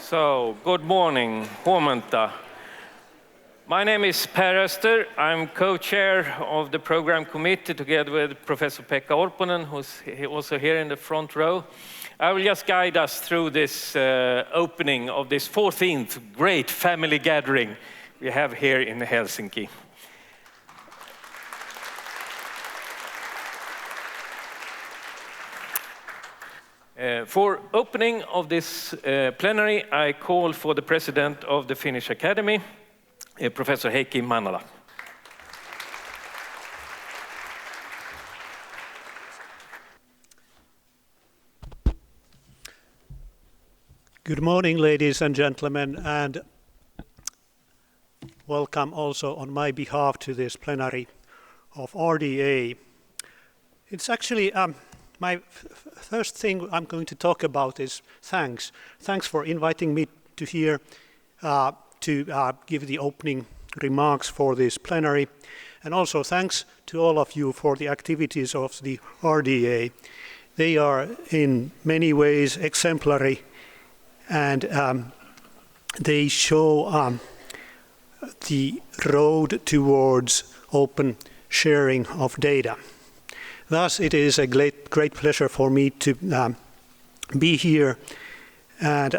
So, good morning, huomenta. My name is Öster. I'm co-chair of the program committee together with Professor Pekka Orponen, who's also here in the front row. I will just guide us through this opening of this 14th great family gathering we have here in Helsinki. For opening of this plenary, I call for the president of the Finnish Academy, Professor Heikki Mannila. Good morning, ladies and gentlemen, and welcome also on my behalf to this plenary of RDA. It's actually my first thing I'm going to talk about is thanks. Thanks for inviting me to here to give the opening remarks for this plenary. And also thanks to all of you for the activities of the RDA. They are in many ways exemplary, and they show the road towards open sharing of data. Thus, it is a great pleasure for me to be here. And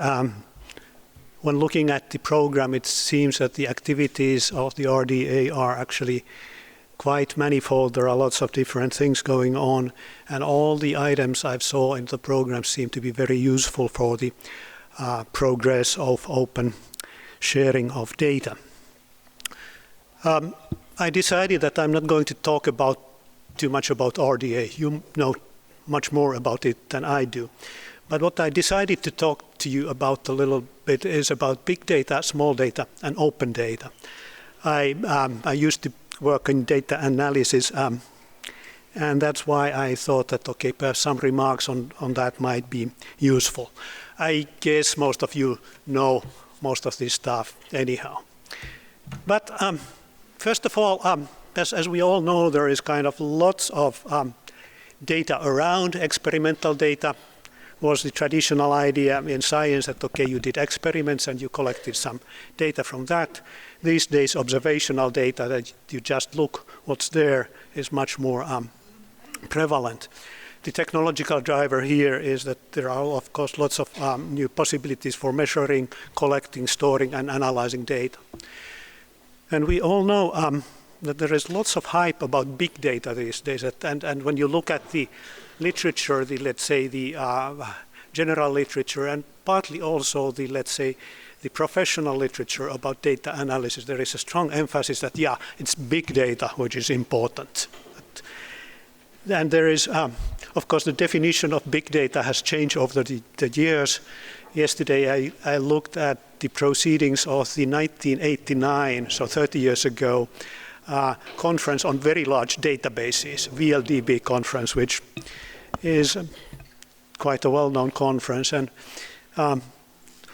when looking at the program, it seems that the activities of the RDA are actually quite manifold. There are lots of different things going on, and all the items I saw in the program seem to be very useful for the progress of open sharing of data. I decided that I'm not going to talk too much about RDA. You know much more about it than I do. But what I decided to talk to you about a little bit is about big data, small data, and open data. I used to work in data analysis, and that's why I thought that, okay, perhaps some remarks on that might be useful. I guess most of you know most of this stuff anyhow. But first of all, as we all know, there is kind of lots of data around. Experimental data was the traditional idea in science that, okay, you did experiments and you collected some data from that. These days, observational data, that you just look what's there, is much more prevalent. The technological driver here is that there are, of course, lots of new possibilities for measuring, collecting, storing, and analyzing data. And we all know that there is lots of hype about big data these days, and when you look at the literature, let's say the general literature, and partly also the, let's say, the professional literature about data analysis, there is a strong emphasis that, yeah, it's big data which is important. And there is, of course, the definition of big data has changed over the years. Yesterday I looked at the proceedings of the 1989, so 30 years ago, conference on very large databases, VLDB conference, which is quite a well-known conference. And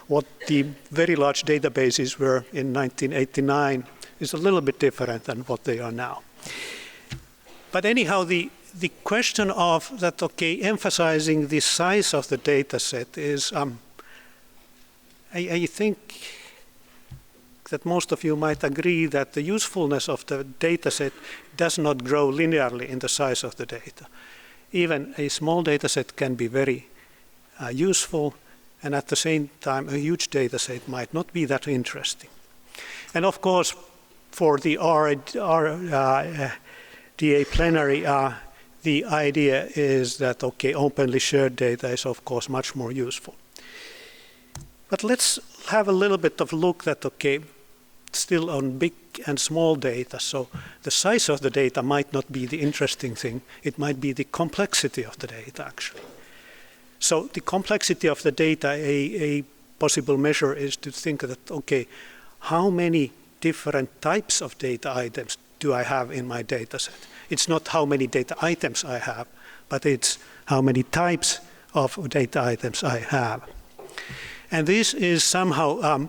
what the very large databases were in 1989 is a little bit different than what they are now. But anyhow, the question of that, okay, emphasizing the size of the data set is, I think that most of you might agree that the usefulness of the data set does not grow linearly in the size of the data. Even a small data set can be very useful, and at the same time a huge data set might not be that interesting. And of course, for the RDA plenary, the idea is that, okay, openly shared data is of course much more useful. But let's have a little bit of look at, okay, still on big and small data. So the size of the data might not be the interesting thing. It might be the complexity of the data, actually. So the complexity of the data, a possible measure is to think that, okay, how many different types of data items do I have in my data set? It's not how many data items I have, but it's how many types of data items I have. And this is somehow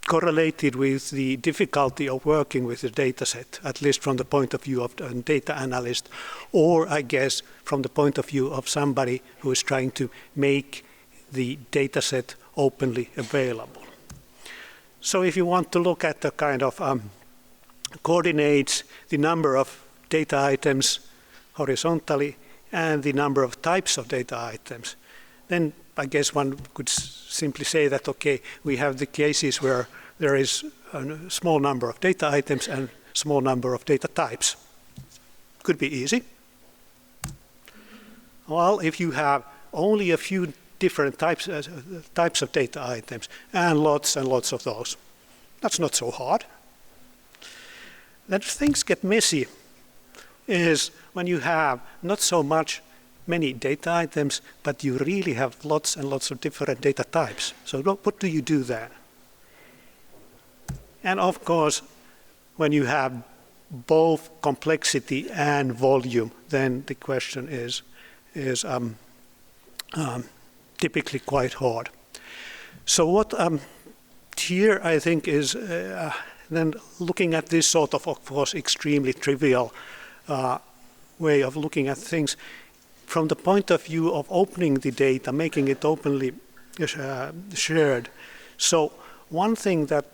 correlated with the difficulty of working with the data set, at least from the point of view of a data analyst, or I guess from the point of view of somebody who is trying to make the data set openly available. So if you want to look at the kind of coordinates, the number of data items horizontally and the number of types of data items, then I guess one could simply say that, okay, we have the cases where there is a small number of data items and small number of data types. Could be easy. Well, if you have only a few different types of data items and lots of those, that's not so hard. Then things get messy is when you have not so many data items, but you really have lots and lots of different data types. So what do you do then? And of course, when you have both complexity and volume, then the question is typically quite hard. So what here I think is then looking at this sort of course, extremely trivial way of looking at things from the point of view of opening the data, making it openly shared. So one thing that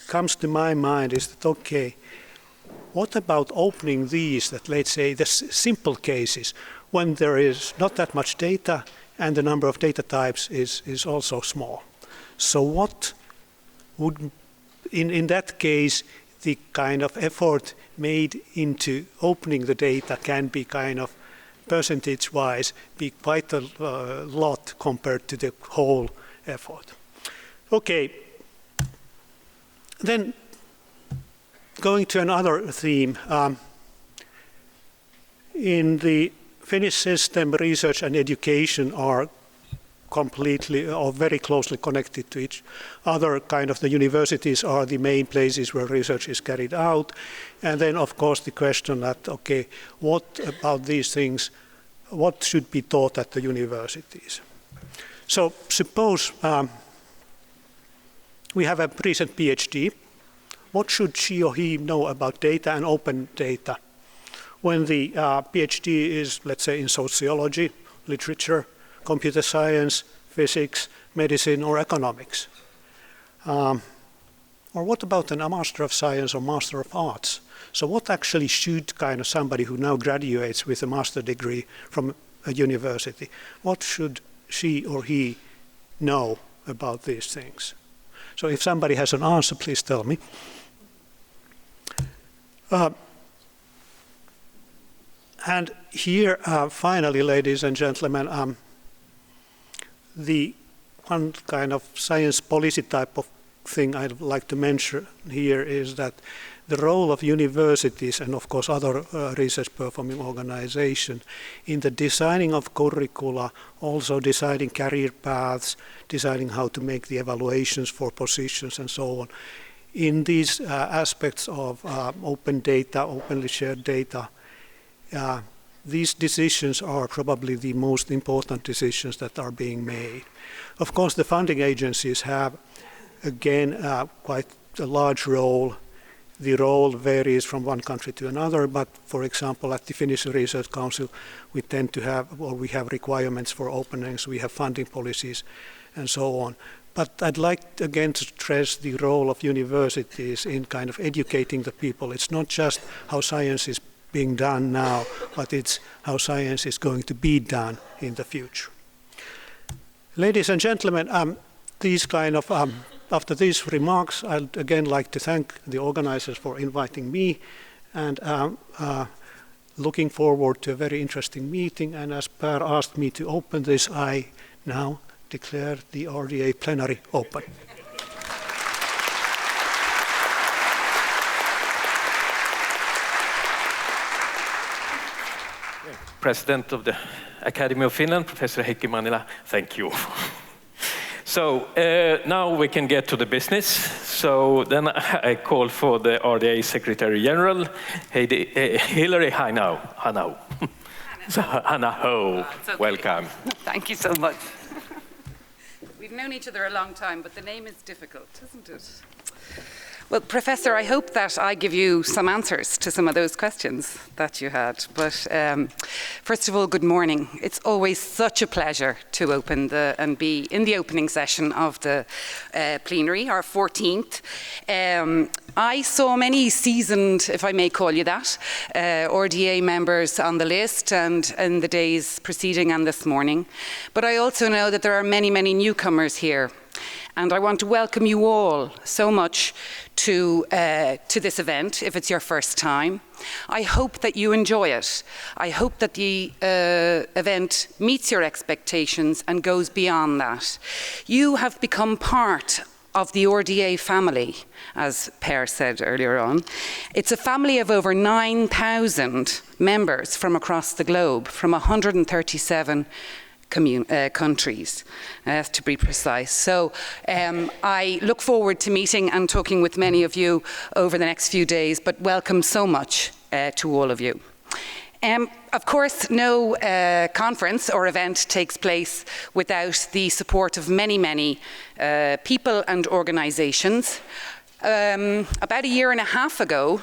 comes to my mind is that, okay, what about opening these, that let's say the simple cases, when there is not that much data and the number of data types is also small. So what would, in that case, the kind of effort made into opening the data can be kind of percentage-wise be quite a lot compared to the whole effort. Okay, then going to another theme. In the Finnish system, research and education are completely or very closely connected to each other. Kind of the universities are the main places where research is carried out. And then, of course, the question that, okay, what about these things, what should be taught at the universities? So suppose we have a recent PhD. What should she or he know about data and open data? When the PhD is, let's say, in sociology, literature, computer science, physics, medicine, or economics? Or what about a Master of Science or Master of Arts? So what actually should kind of somebody who now graduates with a master degree from a university, what should she or he know about these things? So if somebody has an answer, please tell me. And here, finally, ladies and gentlemen, the one kind of science policy type of thing I'd like to mention here is that the role of universities and, of course, other research performing organizations in the designing of curricula, also deciding career paths, deciding how to make the evaluations for positions and so on. In these aspects of open data, openly shared data, these decisions are probably the most important decisions that are being made. Of course, the funding agencies have, again, quite a large role. The role varies from one country to another, but for example, at the Finnish Research Council, we tend to have, or we have requirements for openings, we have funding policies, and so on. But I'd like, again, to stress the role of universities in kind of educating the people. It's not just how science is being done now, but it's how science is going to be done in the future. Ladies and gentlemen, these kind of after these remarks, I'd again like to thank the organizers for inviting me, and looking forward to a very interesting meeting. And as Per asked me to open this, I now declare the RDA plenary open. President of the Academy of Finland, Professor Heikki Mannila, thank you. So now we can get to the business. So then I call for the RDA Secretary General, Hilary Hanahoe. Hanahoe, okay. Welcome. Thank you so much. We've known each other a long time, but the name is difficult, isn't it? Well, Professor, I hope that I give you some answers to some of those questions that you had. But first of all, good morning. It's always such a pleasure to open and be in the opening session of the plenary, our 14th. I saw many seasoned, if I may call you that, RDA members on the list and in the days preceding and this morning. But I also know that there are many, many newcomers here. And I want to welcome you all so much to this event, if it's your first time. I hope that you enjoy it. I hope that the event meets your expectations and goes beyond that. You have become part of the RDA family, as Per said earlier on. It's a family of over 9,000 members from across the globe, from 137 countries, to be precise. So I look forward to meeting and talking with many of you over the next few days, but welcome so much to all of you. Of course, no conference or event takes place without the support of many, many people and organizations. About a year and a half ago,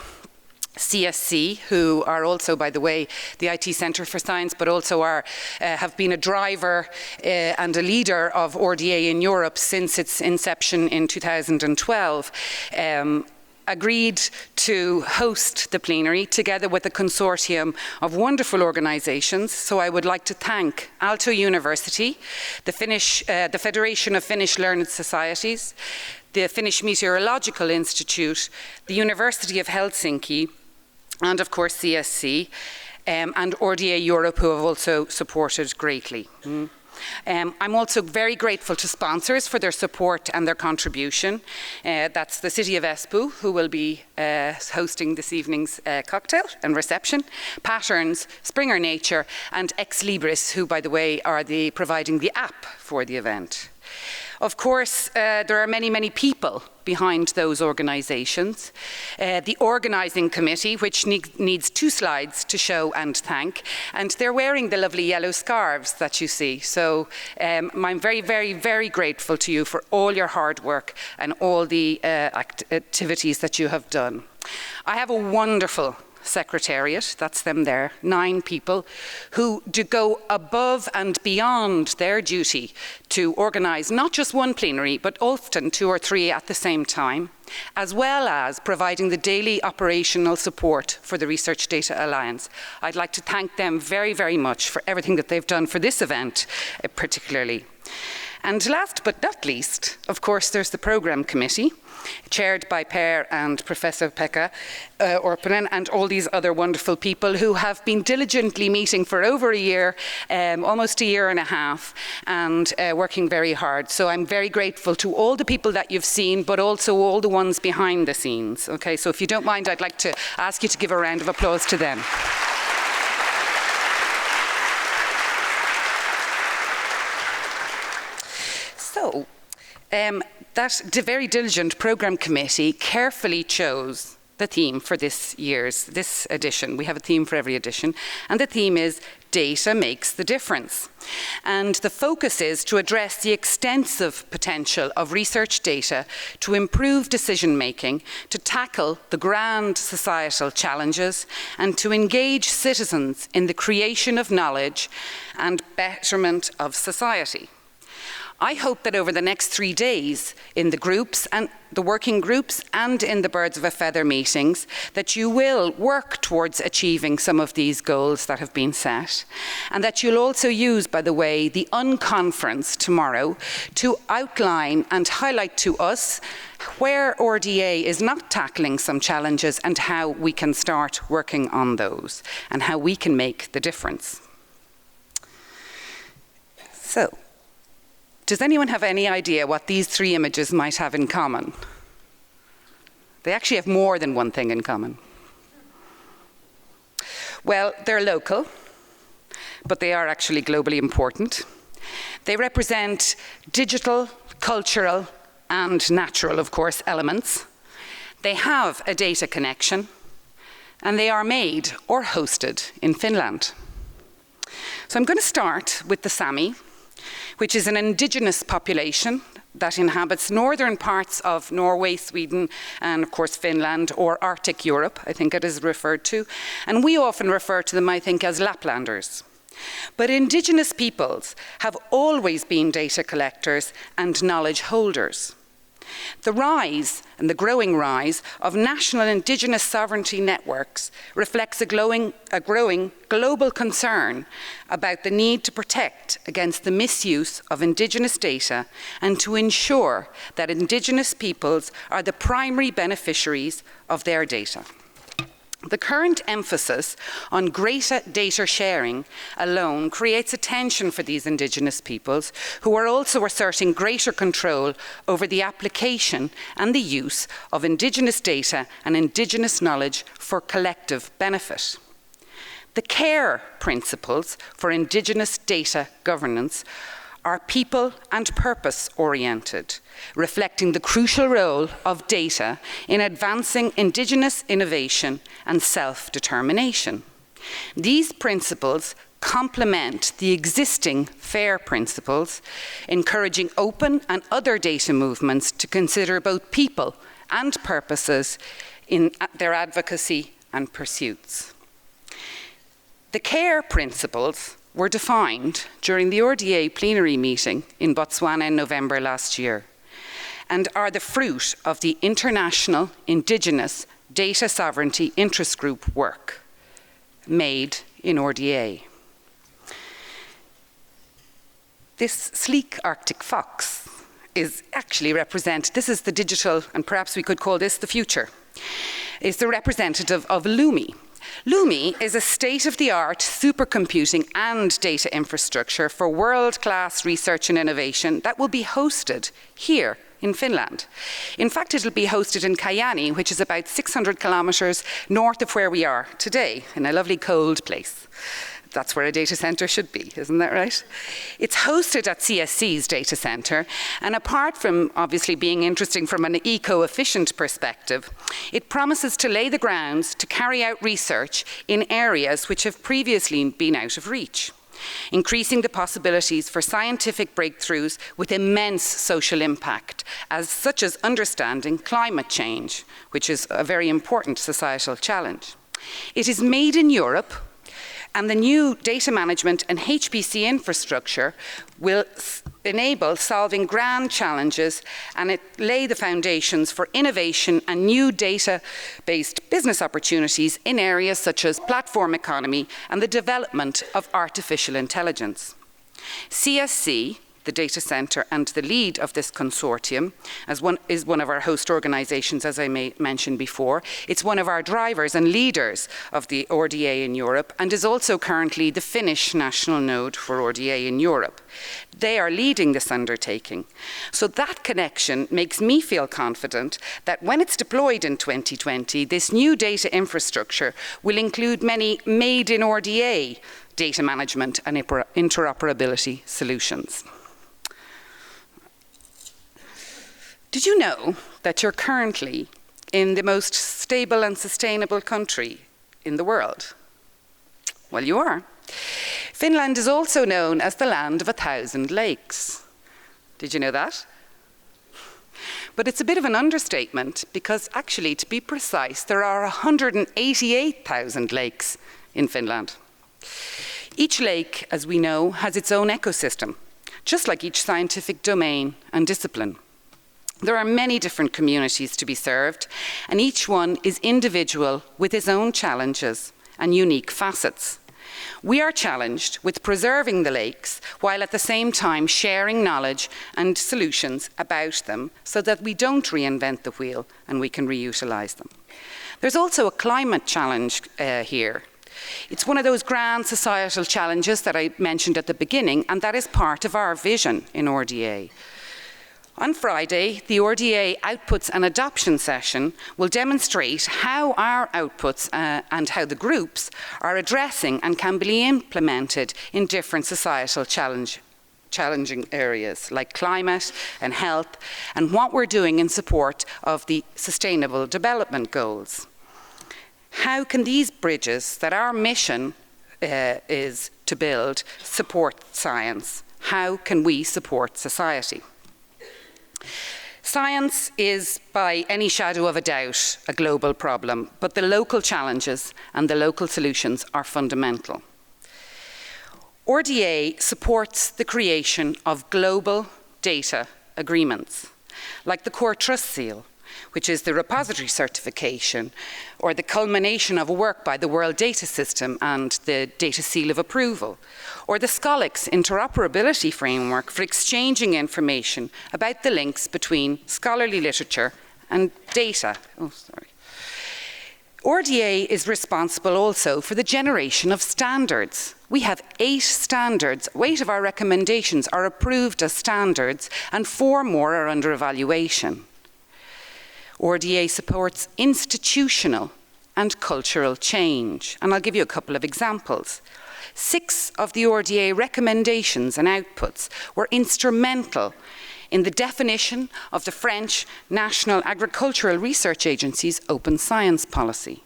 CSC, who are also, by the way, the IT Centre for Science, but also have been a driver and a leader of RDA in Europe since its inception in 2012, agreed to host the plenary together with a consortium of wonderful organizations. So I would like to thank Aalto University, the Federation of Finnish Learned Societies, the Finnish Meteorological Institute, the University of Helsinki, and of course CSC, and RDA Europe, who have also supported greatly. I'm also very grateful to sponsors for their support and their contribution. That's the City of Espoo, who will be hosting this evening's cocktail and reception, Patterns, Springer Nature, and Ex Libris, who, by the way, are providing the app for the event. Of course, there are many, many people behind those organizations. The Organising Committee, which needs 2 slides to show and thank, and they're wearing the lovely yellow scarves that you see. So I'm very, very, very grateful to you for all your hard work and all the activities that you have done. I have a wonderful secretariat, that's them there, 9 people, who do go above and beyond their duty to organise not just one plenary, but often 2 or 3 at the same time, as well as providing the daily operational support for the Research Data Alliance. I'd like to thank them very, very much for everything that they've done for this event, particularly. And last but not least, of course, there's the Programme Committee, chaired by Per and Professor Pekka Orponen and all these other wonderful people who have been diligently meeting for over a year, almost a year and a half, and working very hard. So I'm very grateful to all the people that you've seen, but also all the ones behind the scenes. Okay, so if you don't mind, I'd like to ask you to give a round of applause to them. So, that very diligent programme committee carefully chose the theme for this edition. We have a theme for every edition, and the theme is Data Makes the Difference. And the focus is to address the extensive potential of research data to improve decision making, to tackle the grand societal challenges, and to engage citizens in the creation of knowledge and betterment of society. I hope that over the next 3 days in the groups and the working groups and in the Birds of a Feather meetings that you will work towards achieving some of these goals that have been set, and that you'll also use, by the way, the unconference tomorrow to outline and highlight to us where RDA is not tackling some challenges and how we can start working on those and how we can make the difference. So, does anyone have any idea what these 3 images might have in common? They actually have more than one thing in common. Well, they're local, but they are actually globally important. They represent digital, cultural, and natural, of course, elements. They have a data connection, and they are made or hosted in Finland. So I'm going to start with the Sami, which is an indigenous population that inhabits northern parts of Norway, Sweden, and of course Finland, or Arctic Europe, I think it is referred to. And we often refer to them, I think, as Laplanders. But indigenous peoples have always been data collectors and knowledge holders. The rise, and the growing rise, of national indigenous sovereignty networks reflects a growing global concern about the need to protect against the misuse of indigenous data and to ensure that indigenous peoples are the primary beneficiaries of their data. The current emphasis on greater data sharing alone creates a tension for these indigenous peoples, who are also asserting greater control over the application and the use of indigenous data and indigenous knowledge for collective benefit. The CARE principles for indigenous data governance are people and purpose oriented, reflecting the crucial role of data in advancing indigenous innovation and self-determination. These principles complement the existing FAIR principles, encouraging open and other data movements to consider both people and purposes in their advocacy and pursuits. The CARE principles were defined during the RDA plenary meeting in Botswana in November last year, and are the fruit of the International Indigenous Data Sovereignty Interest Group work made in RDA. This sleek Arctic fox is actually this is the digital, and perhaps we could call this the future, is the representative of LUMI. LUMI is a state-of-the-art supercomputing and data infrastructure for world-class research and innovation that will be hosted here in Finland. In fact, it'll be hosted in Kajaani, which is about 600 kilometers north of where we are today, in a lovely cold place. That's where a data center should be, isn't that right? It's hosted at CSC's data center, and apart from obviously being interesting from an eco-efficient perspective, it promises to lay the grounds to carry out research in areas which have previously been out of reach, increasing the possibilities for scientific breakthroughs with immense social impact, such as understanding climate change, which is a very important societal challenge. It is made in Europe, and the new data management and HPC infrastructure will enable solving grand challenges, and it lay the foundations for innovation and new data-based business opportunities in areas such as platform economy and the development of artificial intelligence. CSC, the data center and the lead of this consortium, is one of our host organizations, as I mentioned before. It's one of our drivers and leaders of the RDA in Europe, and is also currently the Finnish national node for RDA in Europe. They are leading this undertaking. So that connection makes me feel confident that when it's deployed in 2020, this new data infrastructure will include many made in RDA data management and interoperability solutions. Did you know that you're currently in the most stable and sustainable country in the world? Well, you are. Finland is also known as the land of 1,000 lakes. Did you know that? But it's a bit of an understatement, because actually, to be precise, there are 188,000 lakes in Finland. Each lake, as we know, has its own ecosystem, just like each scientific domain and discipline. There are many different communities to be served, and each one is individual with its own challenges and unique facets. We are challenged with preserving the lakes while at the same time sharing knowledge and solutions about them so that we don't reinvent the wheel and we can reutilize them. There's also a climate challenge here. It's one of those grand societal challenges that I mentioned at the beginning, and that is part of our vision in RDA. On Friday, the RDA Outputs and Adoption session will demonstrate how our outputs and how the groups are addressing and can be implemented in different societal challenging areas like climate and health, and what we're doing in support of the Sustainable Development Goals. How can these bridges that our mission is to build support science? How can we support society? Science is, by any shadow of a doubt, a global problem, but the local challenges and the local solutions are fundamental. RDA supports the creation of global data agreements, like the Core Trust Seal, which is the repository certification, or the culmination of a work by the World Data System and the Data Seal of Approval, or the SCOLIX interoperability framework for exchanging information about the links between scholarly literature and data. RDA is responsible also for the generation of standards. We have 8 standards. 8 of our recommendations are approved as standards, and 4 more are under evaluation. RDA supports institutional and cultural change. And I'll give you a couple of examples. 6 of the RDA recommendations and outputs were instrumental in the definition of the French National Agricultural Research Agency's open science policy.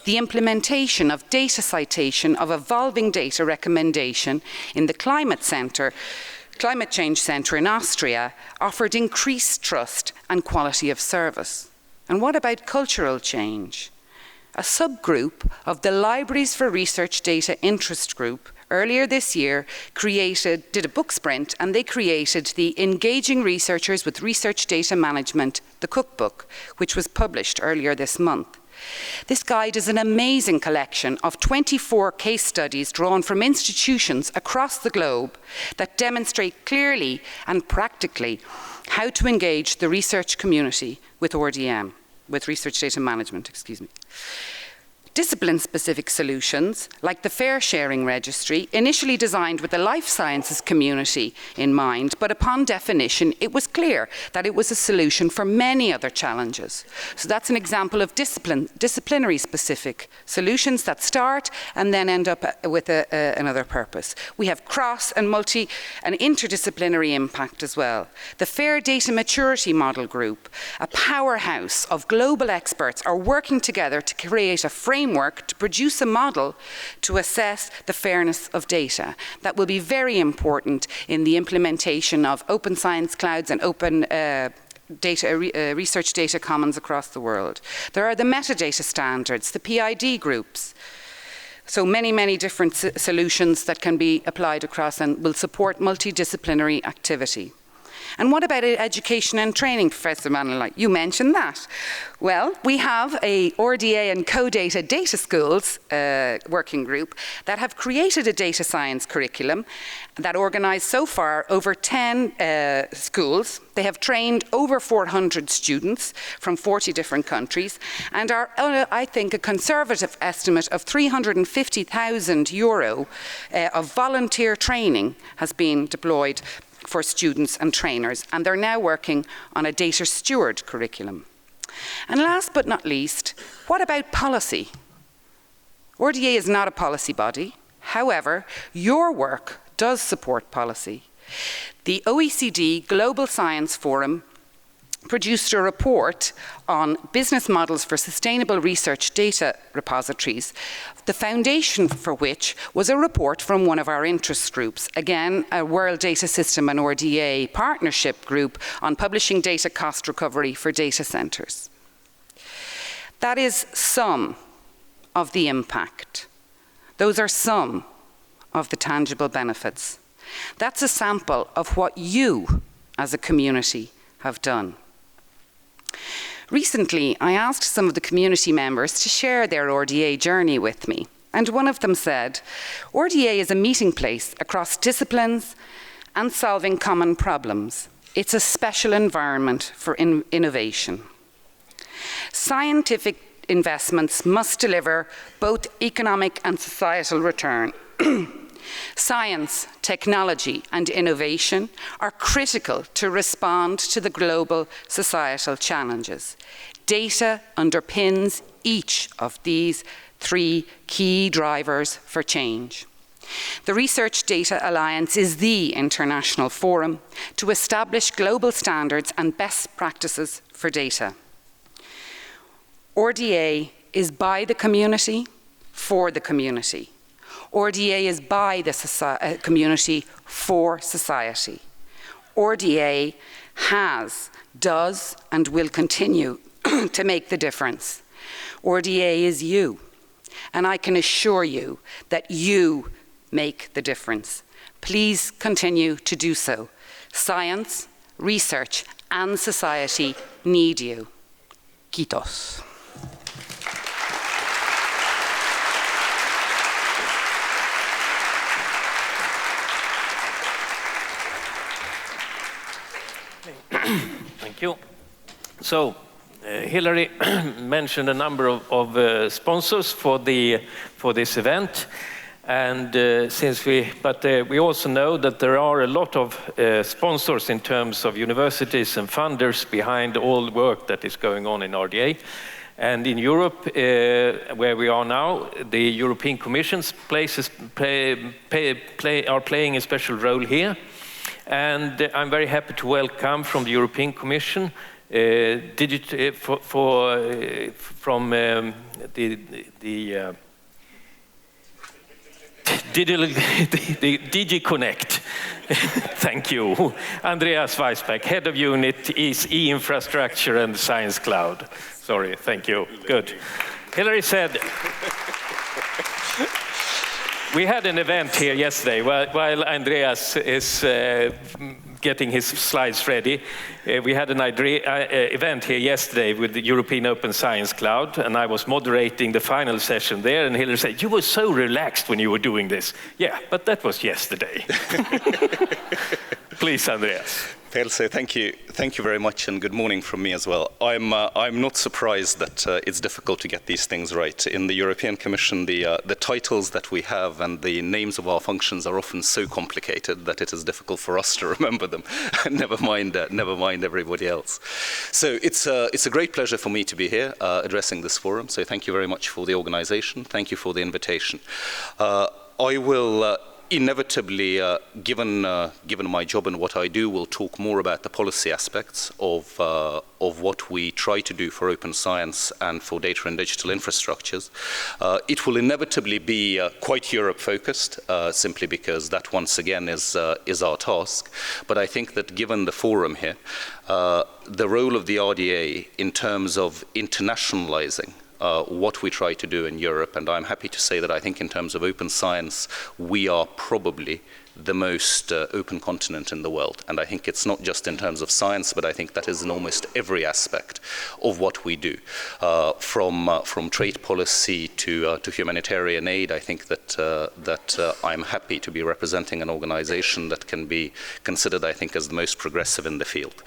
The implementation of data citation of evolving data recommendation in the Climate Change Centre in Austria offered increased trust and quality of service. And what about cultural change? A subgroup of the Libraries for Research Data Interest Group earlier this year did a book sprint, and they created the Engaging Researchers with Research Data Management, the cookbook, which was published earlier this month. This guide is an amazing collection of 24 case studies drawn from institutions across the globe that demonstrate clearly and practically how to engage the research community with RDM, with research data management, Discipline-specific solutions, like the Fair Sharing Registry, initially designed with the life sciences community in mind, but upon definition, it was clear that it was a solution for many other challenges. So that's an example of disciplinary-specific solutions that start and then end up with another purpose. We have cross and multi and interdisciplinary impact as well. The Fair Data Maturity Model Group, a powerhouse of global experts, are working together to create a framework to produce a model to assess the fairness of data. That will be very important in the implementation of open science clouds and open research data commons across the world. There are the metadata standards, the PID groups. So many different solutions that can be applied across and will support multidisciplinary activity. And what about education and training, Professor Mannila? You mentioned that. Well, we have a RDA and CoData data schools working group that have created a data science curriculum that organised so far over 10 schools. They have trained over 400 students from 40 different countries, and are, I think, a conservative estimate of €350,000 of volunteer training has been deployed for students and trainers, and they're now working on a data steward curriculum. And last but not least, what about policy? RDA is not a policy body. However, your work does support policy. The OECD Global Science Forum produced a report on business models for sustainable research data repositories, the foundation for which was a report from one of our interest groups, again, a World Data System and RDA partnership group on publishing data cost recovery for data centres. That is some of the impact. Those are some of the tangible benefits. That's a sample of what you, as a community, have done. Recently, I asked some of the community members to share their RDA journey with me, and one of them said, RDA is a meeting place across disciplines and solving common problems. It's a special environment for innovation. Scientific investments must deliver both economic and societal return. Science, technology, and innovation are critical to respond to the global societal challenges. Data underpins each of these 3 key drivers for change. The Research Data Alliance is the international forum to establish global standards and best practices for data. RDA is by the community, for the community. RDA is by the community for society. RDA has, does, and will continue to make the difference. RDA is you, and I can assure you that you make the difference. Please continue to do so. Science, research, and society need you. Kiitos. Thank you. So, Hilary mentioned a number of sponsors for this event, and we also know that there are a lot of sponsors in terms of universities and funders behind all the work that is going on in RDA. And in Europe, where we are now, the European Commission's are playing a special role here. And I'm very happy to welcome from the European Commission from the DG Connect. Thank you. Andreas Veispak, Head of Unit is eInfrastructure and Science Cloud. Sorry, thank you. Good. Hilary said, we had an event here yesterday while Andreas is getting his slides ready. We had an event here yesterday with the European Open Science Cloud, and I was moderating the final session there, and Hilary said, you were so relaxed when you were doing this. Yeah, but that was yesterday. Please, Andreas. So thank you very much, and good morning from me as well. I'm not surprised that it's difficult to get these things right. In the European Commission, the titles that we have and the names of our functions are often so complicated that it is difficult for us to remember them. never mind everybody else. So it's a great pleasure for me to be here addressing this forum. So thank you very much for the organization. Thank you for the invitation. I will. Inevitably, given my job and what I do, we'll talk more about the policy aspects of what we try to do for open science and for data and digital infrastructures. It will inevitably be quite Europe-focused, simply because that, once again, is our task. But I think that given the forum here, the role of the RDA in terms of internationalizing what we try to do in Europe, and I'm happy to say that I think in terms of open science, we are probably the most open continent in the world. And I think it's not just in terms of science, but I think that is in almost every aspect of what we do. From trade policy to humanitarian aid, I think that I'm happy to be representing an organization that can be considered, I think, as the most progressive in the field.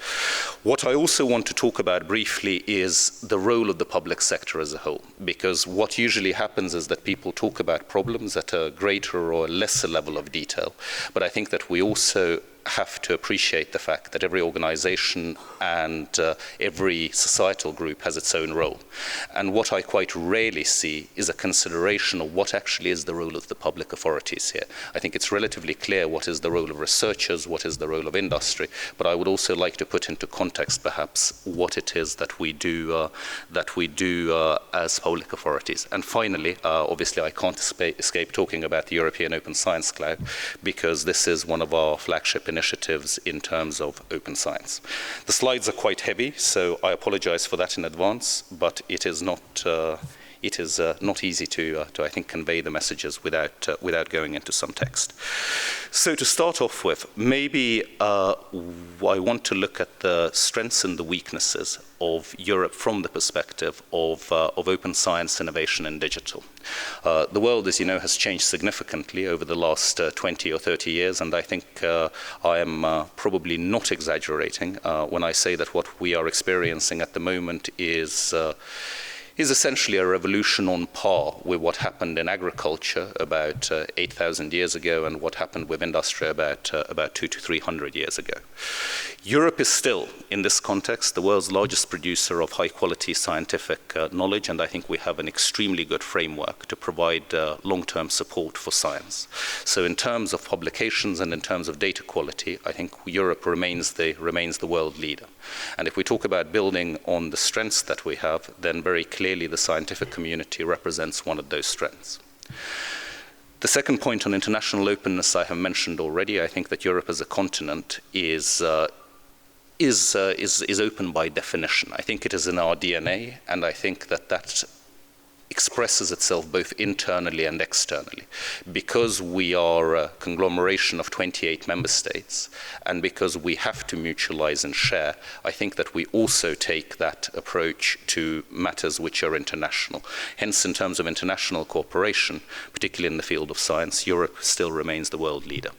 What I also want to talk about briefly is the role of the public sector as a whole, because what usually happens is that people talk about problems at a greater or lesser level of detail. But I think that we also have to appreciate the fact that every organization and every societal group has its own role. And what I quite rarely see is a consideration of what actually is the role of the public authorities here. I think it's relatively clear what is the role of researchers, what is the role of industry, but I would also like to put into context perhaps what it is that we do as public authorities. And finally, obviously I can't escape talking about the European Open Science Cloud, because this is one of our flagship initiatives in terms of open science. The slides are quite heavy, so I apologize for that in advance, but it is not easy to I think convey the messages without going into some text. So to start off with, maybe I want to look at the strengths and the weaknesses of Europe from the perspective of open science, innovation, and digital. The world, as you know, has changed significantly over the last 20 or 30 years, and I think I am probably not exaggerating when I say that what we are experiencing at the moment is essentially a revolution on par with what happened in agriculture about 8,000 years ago and what happened with industry about 200 to 300 years ago. Europe is still, in this context, the world's largest producer of high-quality scientific knowledge, and I think we have an extremely good framework to provide long-term support for science. So in terms of publications and in terms of data quality, I think Europe remains the world leader. And if we talk about building on the strengths that we have, then very clearly the scientific community represents one of those strengths. The second point on international openness I have mentioned already. I think that Europe as a continent is is open by definition. I think it is in our DNA, and I think that expresses itself both internally and externally. Because we are a conglomeration of 28 member states, and because we have to mutualize and share, I think that we also take that approach to matters which are international. Hence, in terms of international cooperation, particularly in the field of science, Europe still remains the world leader.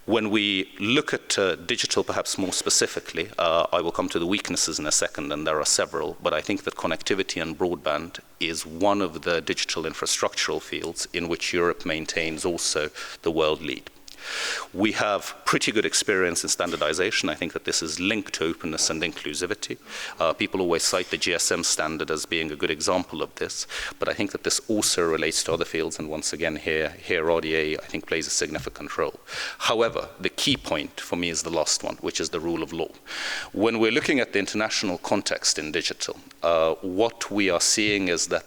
When we look at digital perhaps more specifically, I will come to the weaknesses in a second, and there are several, but I think that connectivity and broadband is one of the digital infrastructural fields in which Europe maintains also the world lead. We have pretty good experience in standardization. I think that this is linked to openness and inclusivity. People always cite the GSM standard as being a good example of this, but I think that this also relates to other fields, and once again here RDA I think plays a significant role. However, the key point for me is the last one, which is the rule of law. When we're looking at the international context in digital, what we are seeing is that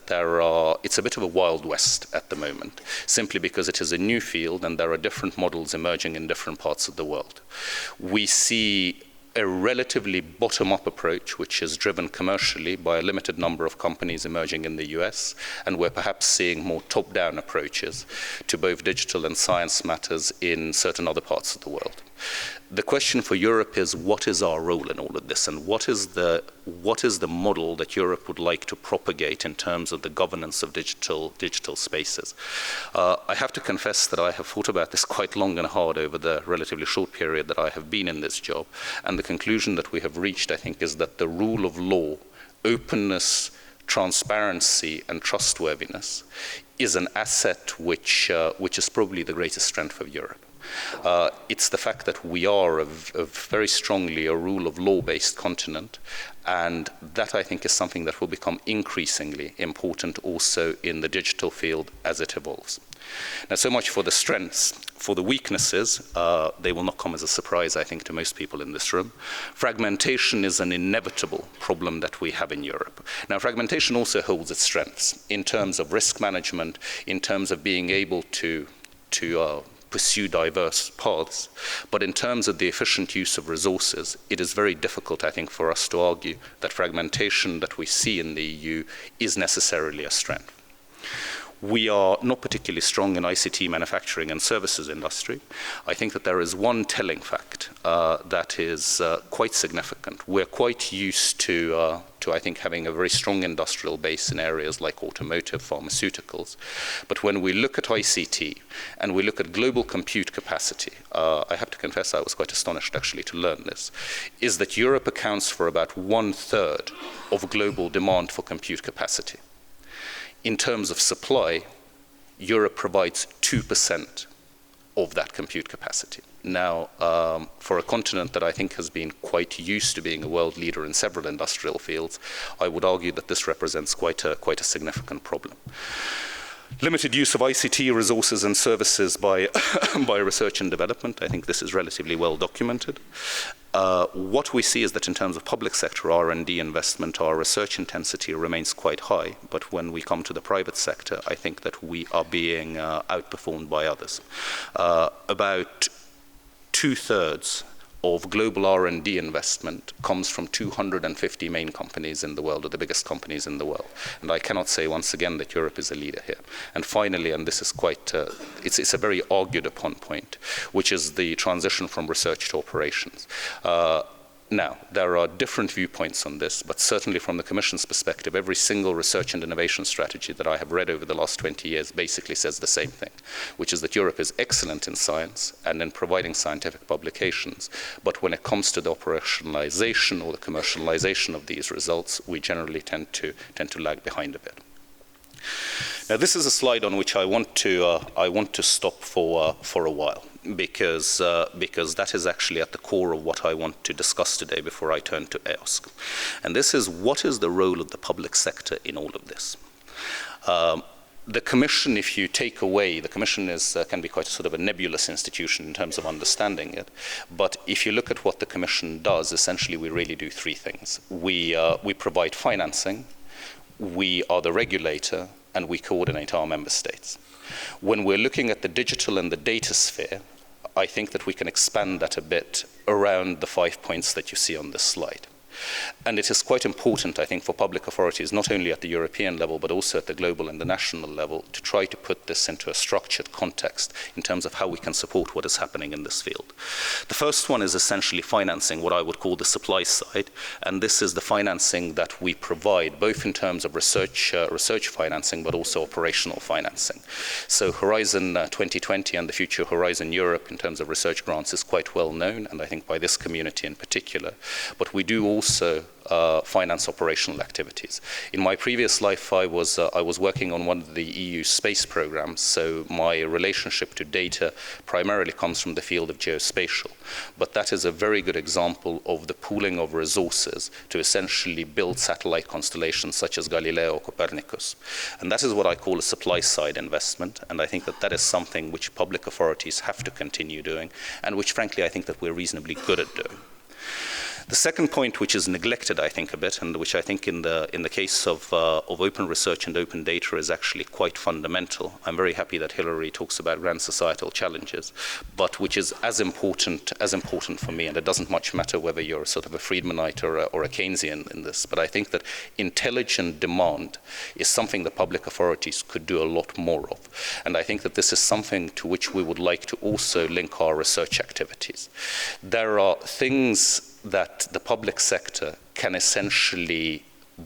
it's a bit of a wild west at the moment, simply because it is a new field and there are different models emerging in different parts of the world. We see a relatively bottom-up approach, which is driven commercially by a limited number of companies emerging in the US, and we're perhaps seeing more top-down approaches to both digital and science matters in certain other parts of the world. The question for Europe is, what is our role in all of this, and what is the model that Europe would like to propagate in terms of the governance of digital spaces? I have to confess that I have thought about this quite long and hard over the relatively short period that I have been in this job, and the conclusion that we have reached, I think, is that the rule of law, openness, transparency and trustworthiness is an asset which is probably the greatest strength of Europe. It's the fact that we are a very strongly a rule of law-based continent, and that I think is something that will become increasingly important also in the digital field as it evolves. Now, so much for the strengths. For the weaknesses, they will not come as a surprise, I think, to most people in this room. Fragmentation is an inevitable problem that we have in Europe. Now, fragmentation also holds its strengths in terms of risk management, in terms of being able to pursue diverse paths. But in terms of the efficient use of resources, it is very difficult, I think, for us to argue that fragmentation that we see in the EU is necessarily a strength. We are not particularly strong in ICT manufacturing and services industry. I think that there is one telling fact that is quite significant. We're quite used to I think, having a very strong industrial base in areas like automotive, pharmaceuticals. But when we look at ICT and we look at global compute capacity, I have to confess I was quite astonished actually to learn this, is that Europe accounts for about 1/3 of global demand for compute capacity. In terms of supply, Europe provides 2% of that compute capacity. Now, for a continent that I think has been quite used to being a world leader in several industrial fields, I would argue that this represents quite a significant problem. Limited use of ICT resources and services by research and development. I think this is relatively well documented. What we see is that in terms of public sector R&D investment, our research intensity remains quite high, but when we come to the private sector, I think that we are being outperformed by others. About 2/3 of global R&D investment comes from 250 main companies in the world, or the biggest companies in the world. And I cannot say once again that Europe is a leader here. And finally, and this is quite, it's a very argued upon point, which is the transition from research to operations. Now, there are different viewpoints on this, but certainly from the Commission's perspective, every single research and innovation strategy that I have read over the last 20 years basically says the same thing, which is that Europe is excellent in science and in providing scientific publications, but when it comes to the operationalization or the commercialization of these results, we generally tend to lag behind a bit. Now, this is a slide on which I want to stop for a while, because that is actually at the core of what I want to discuss today before I turn to EOSC. And this is, what is the role of the public sector in all of this? The Commission, if you take away, the Commission can be quite a sort of a nebulous institution in terms of understanding it. But if you look at what the Commission does, essentially we really do three things. We provide financing, we are the regulator, and we coordinate our member states. When we're looking at the digital and the data sphere, I think that we can expand that a bit around the 5 points that you see on this slide. And it is quite important, I think, for public authorities, not only at the European level, but also at the global and the national level, to try to put this into a structured context in terms of how we can support what is happening in this field. The first one is essentially financing, what I would call the supply side, and this is the financing that we provide, both in terms of research financing, but also operational financing. So Horizon 2020 and the future Horizon Europe in terms of research grants is quite well known, and I think by this community in particular. But we do also finance operational activities. In my previous life, I was working on one of the EU space programs, so my relationship to data primarily comes from the field of geospatial. But that is a very good example of the pooling of resources to essentially build satellite constellations such as Galileo or Copernicus. And that is what I call a supply-side investment, and I think that that is something which public authorities have to continue doing, and which, frankly, I think that we're reasonably good at doing. The second point, which is neglected, I think, a bit, and which I think in the case of open research and open data is actually quite fundamental. I'm very happy that Hilary talks about grand societal challenges, but which is as important for me, and it doesn't much matter whether you're sort of a Friedmanite or a Keynesian in this, but I think that intelligent demand is something that public authorities could do a lot more of. And I think that this is something to which we would like to also link our research activities. There are things that the public sector can essentially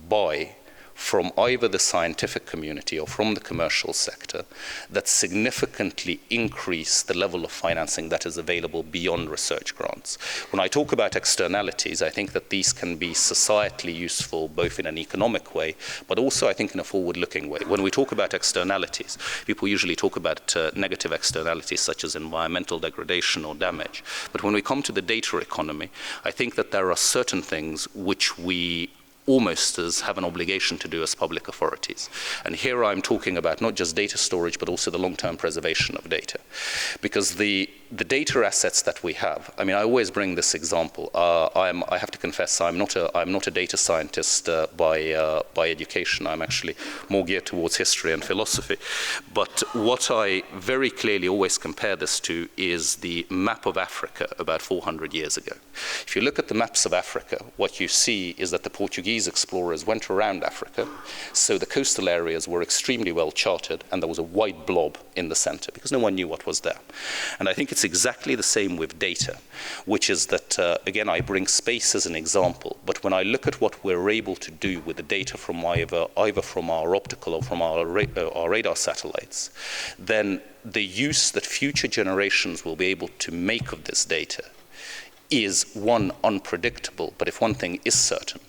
buy from either the scientific community or from the commercial sector that significantly increase the level of financing that is available beyond research grants. When I talk about externalities, I think that these can be societally useful both in an economic way, but also I think in a forward-looking way. When we talk about externalities, people usually talk about negative externalities such as environmental degradation or damage. But when we come to the data economy, I think that there are certain things which we almost as have an obligation to do as public authorities. And here I'm talking about not just data storage, but also the long-term preservation of data. Because the data assets that we have, I mean, I always bring this example. I have to confess, I'm not a data scientist by education. I'm actually more geared towards history and philosophy. But what I very clearly always compare this to is the map of Africa about 400 years ago. If you look at the maps of Africa, what you see is that the Portuguese explorers went around Africa, so the coastal areas were extremely well charted, and there was a white blob in the center because no one knew what was there. And I think it's exactly the same with data, which is that, again, I bring space as an example, but when I look at what we're able to do with the data from either from our optical or from our radar satellites, then the use that future generations will be able to make of this data is, one, unpredictable, but if one thing is certain,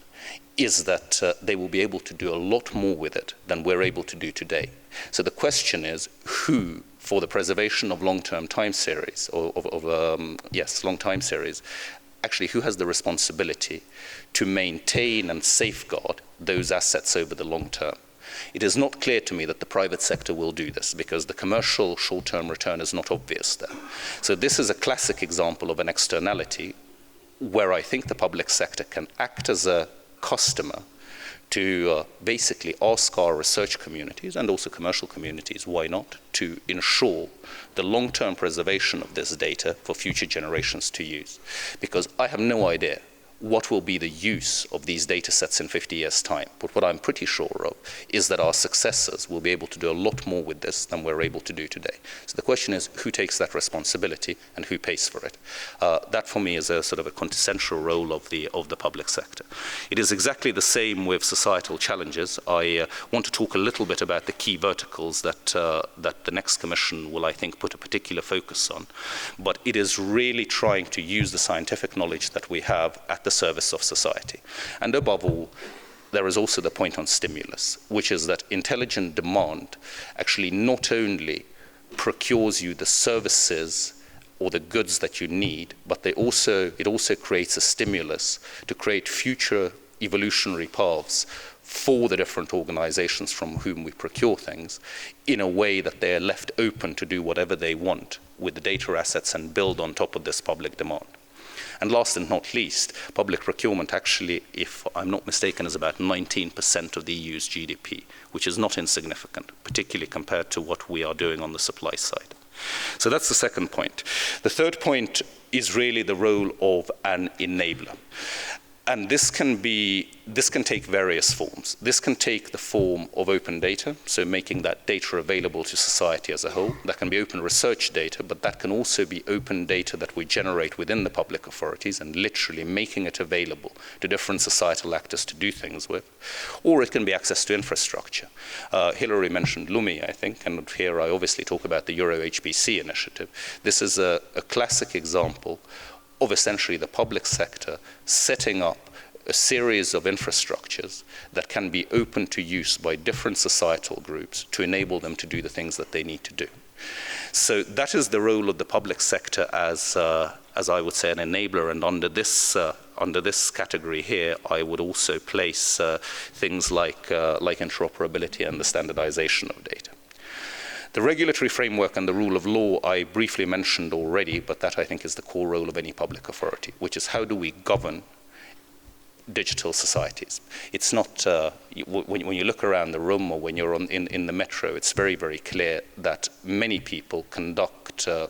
is that they will be able to do a lot more with it than we're able to do today. So the question is, who, for the preservation of long-term time series, long time series, actually who has the responsibility to maintain and safeguard those assets over the long term? It is not clear to me that the private sector will do this because the commercial short-term return is not obvious there. So this is a classic example of an externality where I think the public sector can act as a customer to basically ask our research communities and also commercial communities, why not, to ensure the long-term preservation of this data for future generations to use. Because I have no idea what will be the use of these data sets in 50 years' time. But what I'm pretty sure of is that our successors will be able to do a lot more with this than we're able to do today. So the question is, who takes that responsibility and who pays for it? That for me is a sort of a quintessential role of the public sector. It is exactly the same with societal challenges. I want to talk a little bit about the key verticals that the next Commission will, I think, put a particular focus on. But it is really trying to use the scientific knowledge that we have at the service of society. And above all, there is also the point on stimulus, which is that intelligent demand actually not only procures you the services or the goods that you need, but it also creates a stimulus to create future evolutionary paths for the different organizations from whom we procure things in a way that they are left open to do whatever they want with the data assets and build on top of this public demand. And last and not least, public procurement actually, if I'm not mistaken, is about 19% of the EU's GDP, which is not insignificant, particularly compared to what we are doing on the supply side. So that's the second point. The third point is really the role of an enabler. And this can take various forms. This can take the form of open data, so making that data available to society as a whole. That can be open research data, but that can also be open data that we generate within the public authorities and literally making it available to different societal actors to do things with. Or it can be access to infrastructure. Hilary mentioned Lumi, I think, and here I obviously talk about the Euro HPC initiative. This is a classic example of essentially the public sector setting up a series of infrastructures that can be open to use by different societal groups to enable them to do the things that they need to do. So that is the role of the public sector as I would say, an enabler. And under this category here, I would also place things like interoperability and the standardization of data. The regulatory framework and the rule of law I briefly mentioned already, but that I think is the core role of any public authority, which is how do we govern digital societies. It's not, when you look around the room or when you're in the metro, it's very, very clear that many people conduct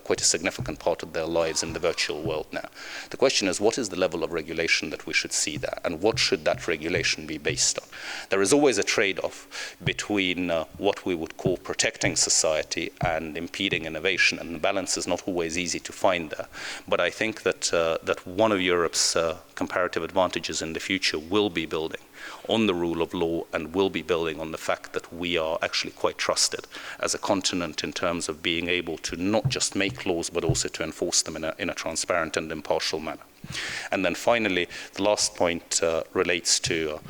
quite a significant part of their lives in the virtual world now. The question is, what is the level of regulation that we should see there, and what should that regulation be based on? There is always a trade-off between what we would call protecting society and impeding innovation, and the balance is not always easy to find there. But I think that one of Europe's comparative advantages in the future will be building on the rule of law and will be building on the fact that we are actually quite trusted as a continent in terms of being able to not just make laws but also to enforce them in a transparent and impartial manner. And then finally, the last point relates to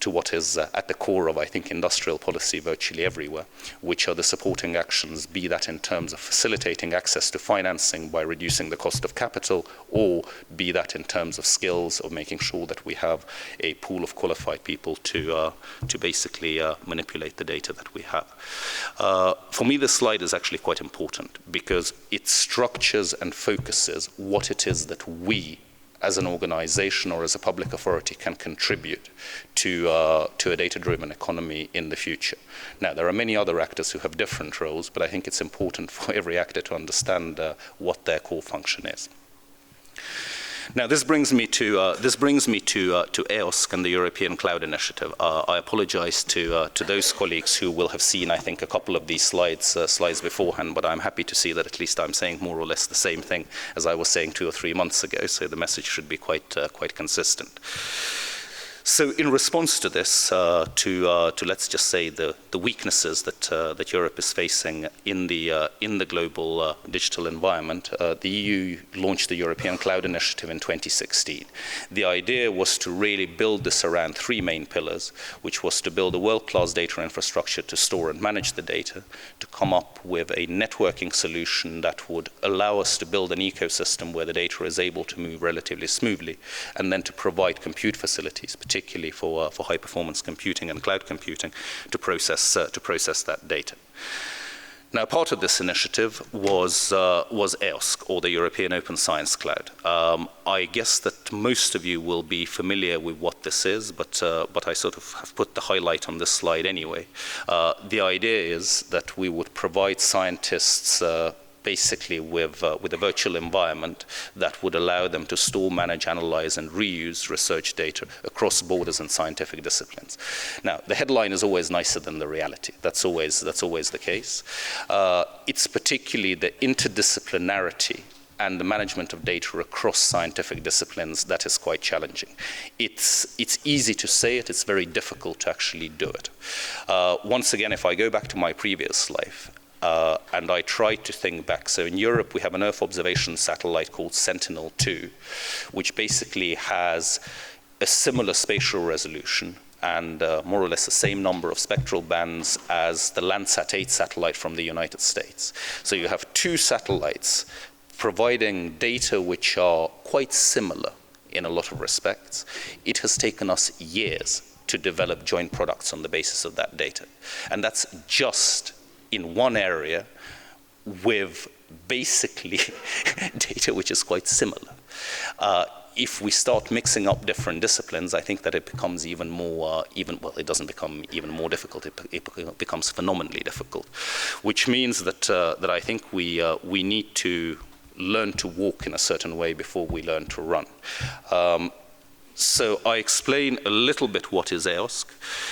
what is at the core of, I think, industrial policy virtually everywhere, which are the supporting actions, be that in terms of facilitating access to financing by reducing the cost of capital, or be that in terms of skills, of making sure that we have a pool of qualified people to basically manipulate the data that we have. For me, this slide is actually quite important because it structures and focuses what it is that we as an organization or as a public authority can contribute to a data-driven economy in the future. Now, there are many other actors who have different roles, but I think it's important for every actor to understand what their core function is. Now, this brings me to EOSC and the European Cloud Initiative. I apologize to those colleagues who will have seen, I think, a couple of these slides beforehand, but I'm happy to see that at least I'm saying more or less the same thing as I was saying 2 or 3 months ago, so the message should be quite consistent. So in response to this, to let's just say the weaknesses that Europe is facing in the global digital environment, the EU launched the European Cloud Initiative in 2016. The idea was to really build this around 3 main pillars, which was to build a world-class data infrastructure to store and manage the data, to come up with a networking solution that would allow us to build an ecosystem where the data is able to move relatively smoothly, and then to provide compute facilities, particularly for high-performance computing and cloud computing, to process that data. Now, part of this initiative was EOSC, or the European Open Science Cloud. I guess that most of you will be familiar with what this is, but I sort of have put the highlight on this slide anyway. The idea is that we would provide scientists basically with a virtual environment that would allow them to store, manage, analyze, and reuse research data across borders and scientific disciplines. Now, the headline is always nicer than the reality. That's always the case. It's particularly the interdisciplinarity and the management of data across scientific disciplines that is quite challenging. It's easy to say it, it's very difficult to actually do it. Once again, if I go back to my previous life, and I tried to think back. So in Europe, we have an Earth observation satellite called Sentinel-2, which basically has a similar spatial resolution and more or less the same number of spectral bands as the Landsat-8 satellite from the United States. So you have 2 satellites providing data which are quite similar in a lot of respects. It has taken us years to develop joint products on the basis of that data. And that's just in one area with basically data which is quite similar. if we start mixing up different disciplines, I think that it becomes even more, it doesn't become even more difficult, it becomes phenomenally difficult, which means that, that I think we need to learn to walk in a certain way before we learn to run. So I explain a little bit what is EOSC.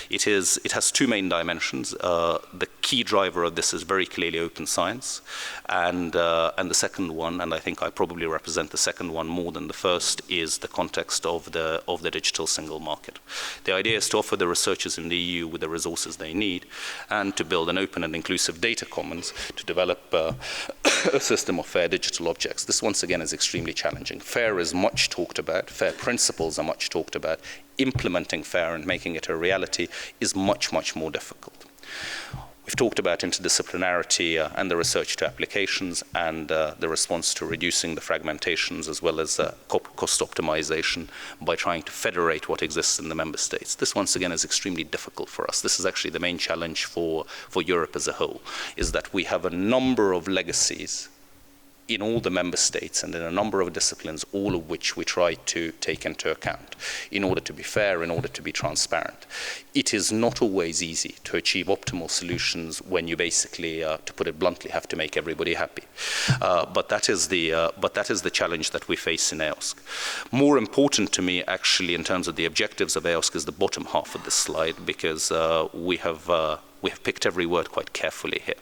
It has two main dimensions. The key driver of this is very clearly open science, and the second one, and I think I probably represent the second one more than the first, is the context of the digital single market. The idea is to offer the researchers in the EU with the resources they need, and to build an open and inclusive data commons to develop a system of fair digital objects. This once again is extremely challenging. Fair is much talked about. Fair principles are much talked about. Implementing fair and making it a reality is much, much more difficult. We've talked about interdisciplinarity and the research to applications and the response to reducing the fragmentations as well as cost optimization by trying to federate what exists in the member states. This once again is extremely difficult for us. This is actually the main challenge for Europe as a whole, is that we have a number of legacies in all the member states and in a number of disciplines, all of which we try to take into account in order to be fair, in order to be transparent. It is not always easy to achieve optimal solutions when you basically, to put it bluntly, have to make everybody happy. But that is the challenge that we face in EOSC. More important to me, actually, in terms of the objectives of EOSC, is the bottom half of this slide, because we have picked every word quite carefully here.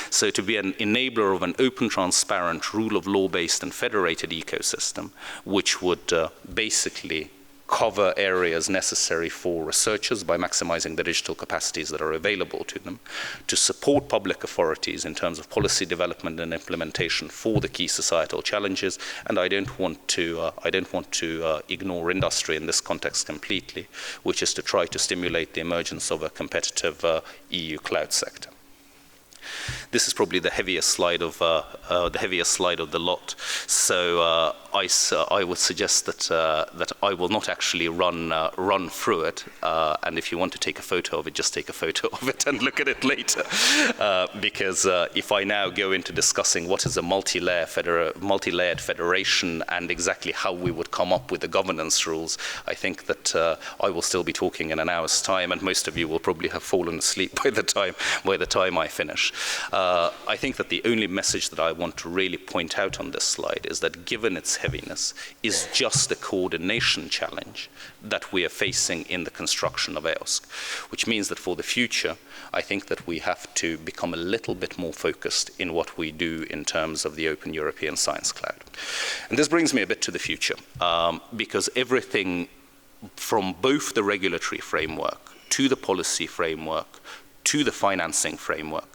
So to be an enabler of an open, transparent, rule of law-based and federated ecosystem, which would basically cover areas necessary for researchers by maximizing the digital capacities that are available to them, to support public authorities in terms of policy development and implementation for the key societal challenges. And I don't want to ignore industry in this context completely, which is to try to stimulate the emergence of a competitive EU cloud sector. This is probably the heaviest slide of the lot. So I would suggest that I will not actually run through it. And if you want to take a photo of it, just take a photo of it and look at it later. Because if I now go into discussing what is a multi-layered federation and exactly how we would come up with the governance rules, I think that I will still be talking in an hour's time, and most of you will probably have fallen asleep by the time I finish. I think that the only message that I want to really point out on this slide is that, given its heaviness, is just the coordination challenge that we are facing in the construction of EOSC, which means that for the future, I think that we have to become a little bit more focused in what we do in terms of the Open European Science Cloud. And this brings me a bit to the future, because everything from both the regulatory framework to the policy framework to the financing framework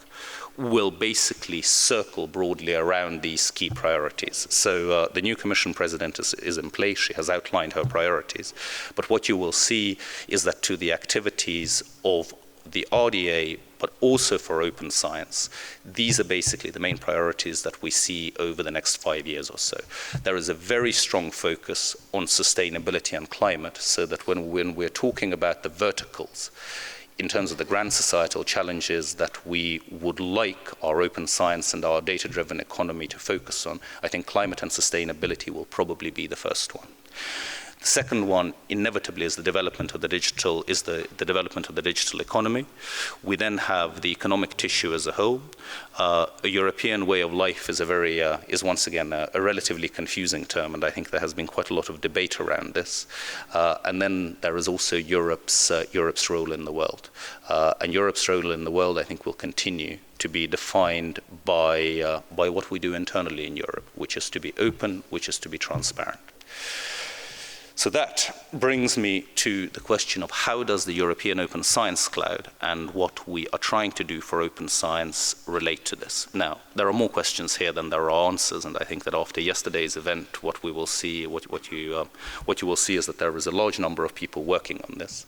will basically circle broadly around these key priorities. So the new Commission President is in place. She has outlined her priorities. But what you will see is that to the activities of the RDA, but also for open science, these are basically the main priorities that we see over the next 5 years or so. There is a very strong focus on sustainability and climate, so that when we're talking about the verticals, in terms of the grand societal challenges that we would like our open science and our data-driven economy to focus on, I think climate and sustainability will probably be the first one. The second one, inevitably, is the development of the digital economy. We then have the economic tissue as a whole. A European way of life is once again a relatively confusing term, and I think there has been quite a lot of debate around this. And then there is also Europe's role in the world. And Europe's role in the world, I think, will continue to be defined by what we do internally in Europe, which is to be open, which is to be transparent. So that brings me to the question of how does the European Open Science Cloud and what we are trying to do for open science relate to this. Now, there are more questions here than there are answers, and I think that after yesterday's event, what you will see is that there is a large number of people working on this.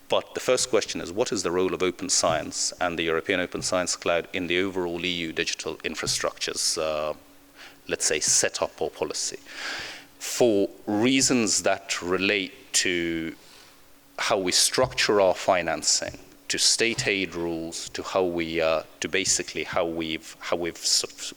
But the first question is, what is the role of open science and the European Open Science Cloud in the overall EU digital infrastructures, let's say, setup or policy? For reasons that relate to how we structure our financing, to state aid rules, to how we've sort of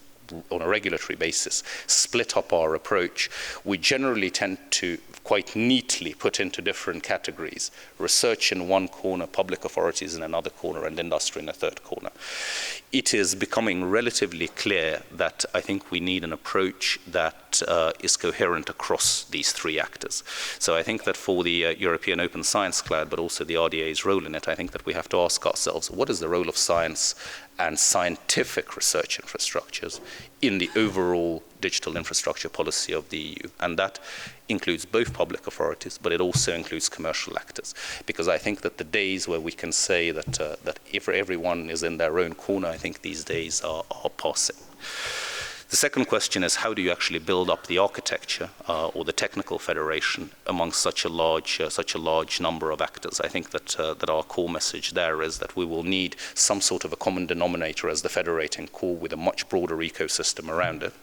on a regulatory basis, split up our approach, we generally tend to quite neatly put into different categories: research in one corner, public authorities in another corner, and industry in a third corner. It is becoming relatively clear that I think we need an approach that is coherent across these three actors. So I think that for the European Open Science Cloud, but also the RDA's role in it, I think that we have to ask ourselves, what is the role of science and scientific research infrastructures in the overall digital infrastructure policy of the EU? And that includes both public authorities, but it also includes commercial actors. Because I think that the days where we can say that, that if everyone is in their own corner, I think these days are passing. The second question is, how do you actually build up the architecture or the technical federation among such a large number of actors? I think that that our core message there is that we will need some sort of a common denominator as the federating core with a much broader ecosystem around it.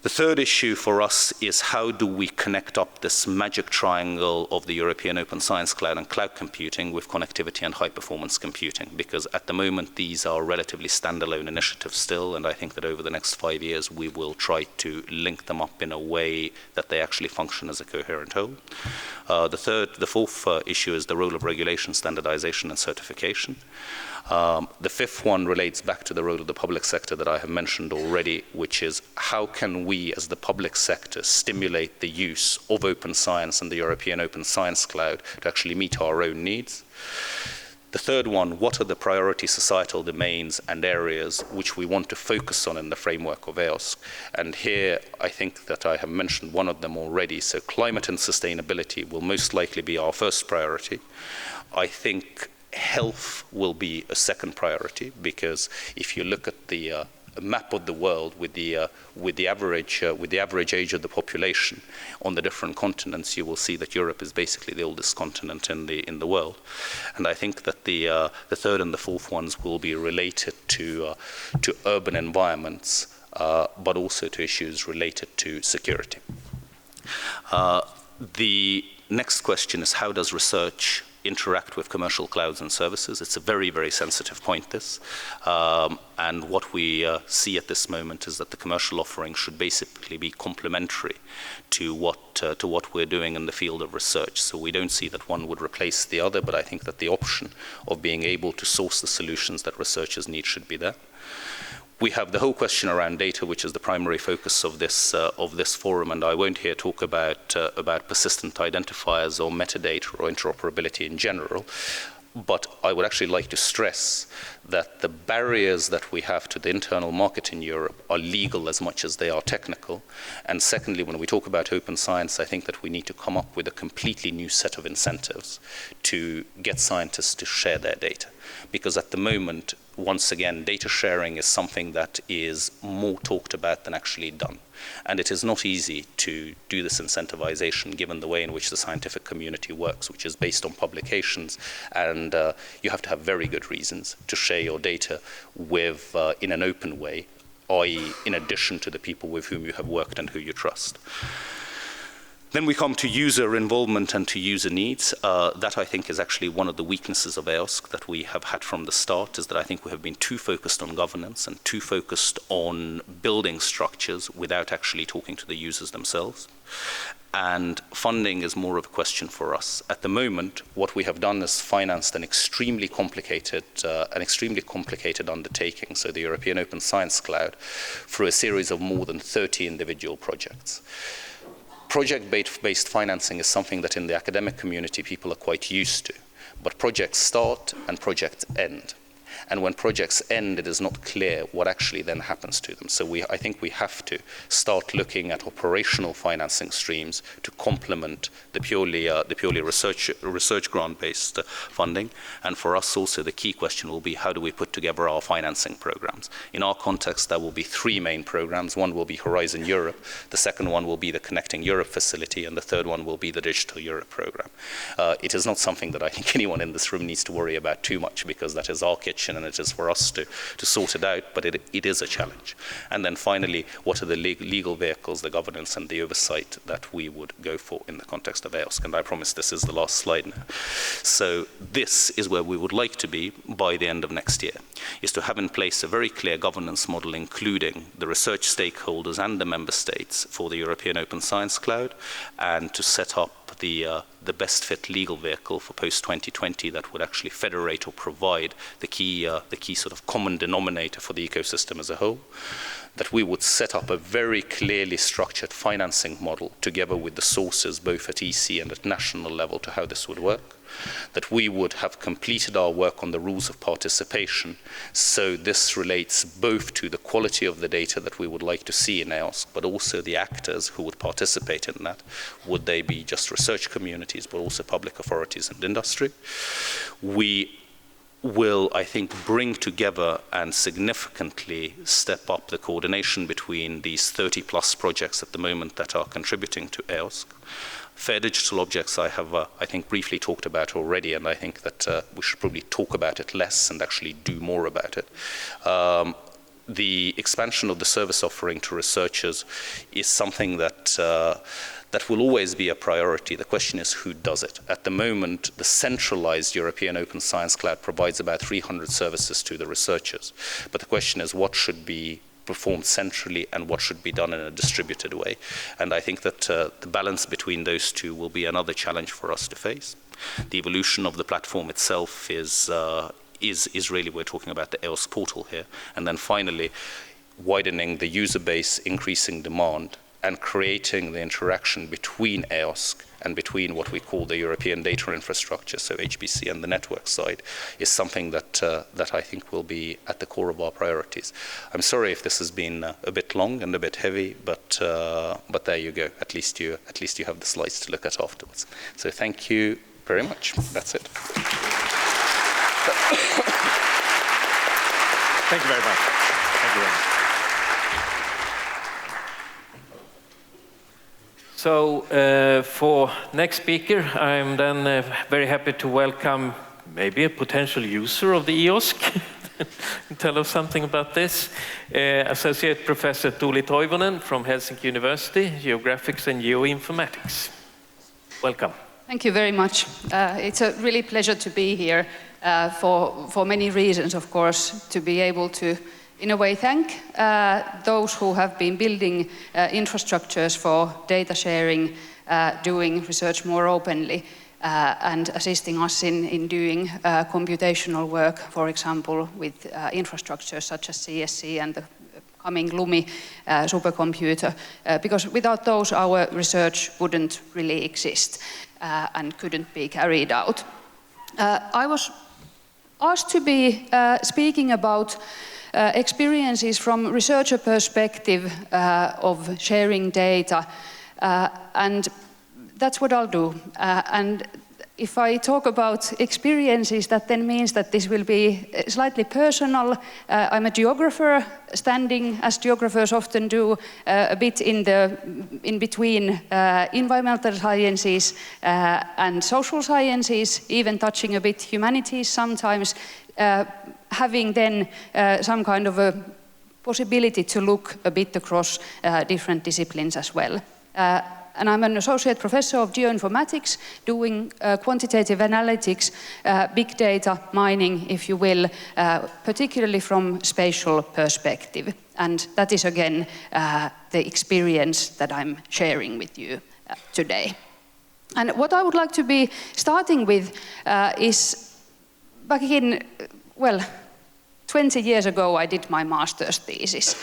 The third issue for us is, how do we connect up this magic triangle of the European Open Science Cloud and cloud computing with connectivity and high-performance computing? Because at the moment, these are relatively standalone initiatives still, and I think that over the next 5 years, we will try to link them up in a way that they actually function as a coherent whole. The fourth issue is the role of regulation, standardization, and certification. The fifth one relates back to the role of the public sector that I have mentioned already, which is, how can we as the public sector stimulate the use of open science and the European Open Science Cloud to actually meet our own needs? The third one, what are the priority societal domains and areas which we want to focus on in the framework of EOSC? And here I think that I have mentioned one of them already. So climate and sustainability will most likely be our first priority. I think health will be a second priority, because if you look at the map of the world with the average age of the population on the different continents, you will see that Europe is basically the oldest continent in the world. And I think that the third and the fourth ones will be related to urban environments, but also to issues related to security. The next question is, how does research interact with commercial clouds and services? It's a very, very sensitive point, this. And what we see at this moment is that the commercial offering should basically be complementary to what we're doing in the field of research. So we don't see that one would replace the other, but I think that the option of being able to source the solutions that researchers need should be there. We have the whole question around data, which is the primary focus of this forum, and I won't here talk about persistent identifiers or metadata or interoperability in general, but I would actually like to stress that the barriers that we have to the internal market in Europe are legal as much as they are technical. And secondly, when we talk about open science, I think that we need to come up with a completely new set of incentives to get scientists to share their data. Because at the moment, once again, data sharing is something that is more talked about than actually done. And it is not easy to do this incentivization given the way in which the scientific community works, which is based on publications, and you have to have very good reasons to share your data with in an open way, i.e. in addition to the people with whom you have worked and who you trust. Then we come to user involvement and to user needs. That I think is actually one of the weaknesses of EOSC that we have had from the start, is that I think we have been too focused on governance and too focused on building structures without actually talking to the users themselves. And funding is more of a question for us. At the moment, what we have done is financed an extremely complicated undertaking, so the European Open Science Cloud, through a series of more than 30 individual projects. Project-based financing is something that in the academic community people are quite used to, but projects start and projects end. And when projects end, it is not clear what actually then happens to them. So I think we have to start looking at operational financing streams to complement the purely research grant-based funding. And for us also, the key question will be, how do we put together our financing programs? In our context, there will be three main programs. One will be Horizon Europe, the second one will be the Connecting Europe facility, and the third one will be the Digital Europe program. It is not something that I think anyone in this room needs to worry about too much, because that is our kitchen. question, and it is for us to sort it out, but it is a challenge. And then finally, what are the legal vehicles, the governance and the oversight that we would go for in the context of EOSC? And I promise this is the last slide now. So this is where we would like to be by the end of next year, is to have in place a very clear governance model, including the research stakeholders and the member states for the European Open Science Cloud, and to set up the best fit legal vehicle for post-2020 that would actually federate or provide the key sort of common denominator for the ecosystem as a whole. That we would set up a very clearly structured financing model together with the sources both at EC and at national level to how this would work. That we would have completed our work on the rules of participation, so this relates both to the quality of the data that we would like to see in EOSC, but also the actors who would participate in that. Would they be just research communities, but also public authorities and industry? We will, I think, bring together and significantly step up the coordination between these 30+ projects at the moment that are contributing to EOSC. Fair digital objects I have, I think, briefly talked about already, and I think that we should probably talk about it less and actually do more about it. The expansion of the service offering to researchers is something that that will always be a priority. The question is who does it. At the moment, the centralized European Open Science Cloud provides about 300 services to the researchers. But the question is what should be performed centrally and what should be done in a distributed way. And I think that the balance between those two will be another challenge for us to face. The evolution of the platform itself is really, we're talking about the EOSC portal here. And then finally, widening the user base, increasing demand, and creating the interaction between EOSC and between what we call the European data infrastructure, so HPC and the network side, is something that I think will be at the core of our priorities. I'm sorry if this has been a bit long and a bit heavy, but there you go. At least you have the slides to look at afterwards. So thank you very much. That's it. Thank you very much. Thank you very much. So for next speaker, I'm then very happy to welcome maybe a potential user of the EOSC. Tell us something about this. Associate Professor Tuuli Toivonen from Helsinki University, Geographics and Geoinformatics. Welcome. Thank you very much. It's a really pleasure to be here for many reasons, of course, to be able to, in a way, thank those who have been building infrastructures for data sharing, doing research more openly, and assisting us in doing computational work, for example, with infrastructures such as CSC and the coming Lumi supercomputer, because without those our research wouldn't really exist and couldn't be carried out. I was asked to be speaking about experiences from researcher perspective of sharing data, and that's what I'll do. And if I talk about experiences, that then means that this will be slightly personal. I'm a geographer, standing, as geographers often do, a bit in between environmental sciences and social sciences, even touching a bit humanities sometimes, having then some kind of a possibility to look a bit across different disciplines as well. And I'm an associate professor of geoinformatics, doing quantitative analytics, big data mining, if you will, particularly from spatial perspective. And that is, again, the experience that I'm sharing with you today. And what I would like to be starting with is, back in, well, 20 years ago, I did my master's thesis.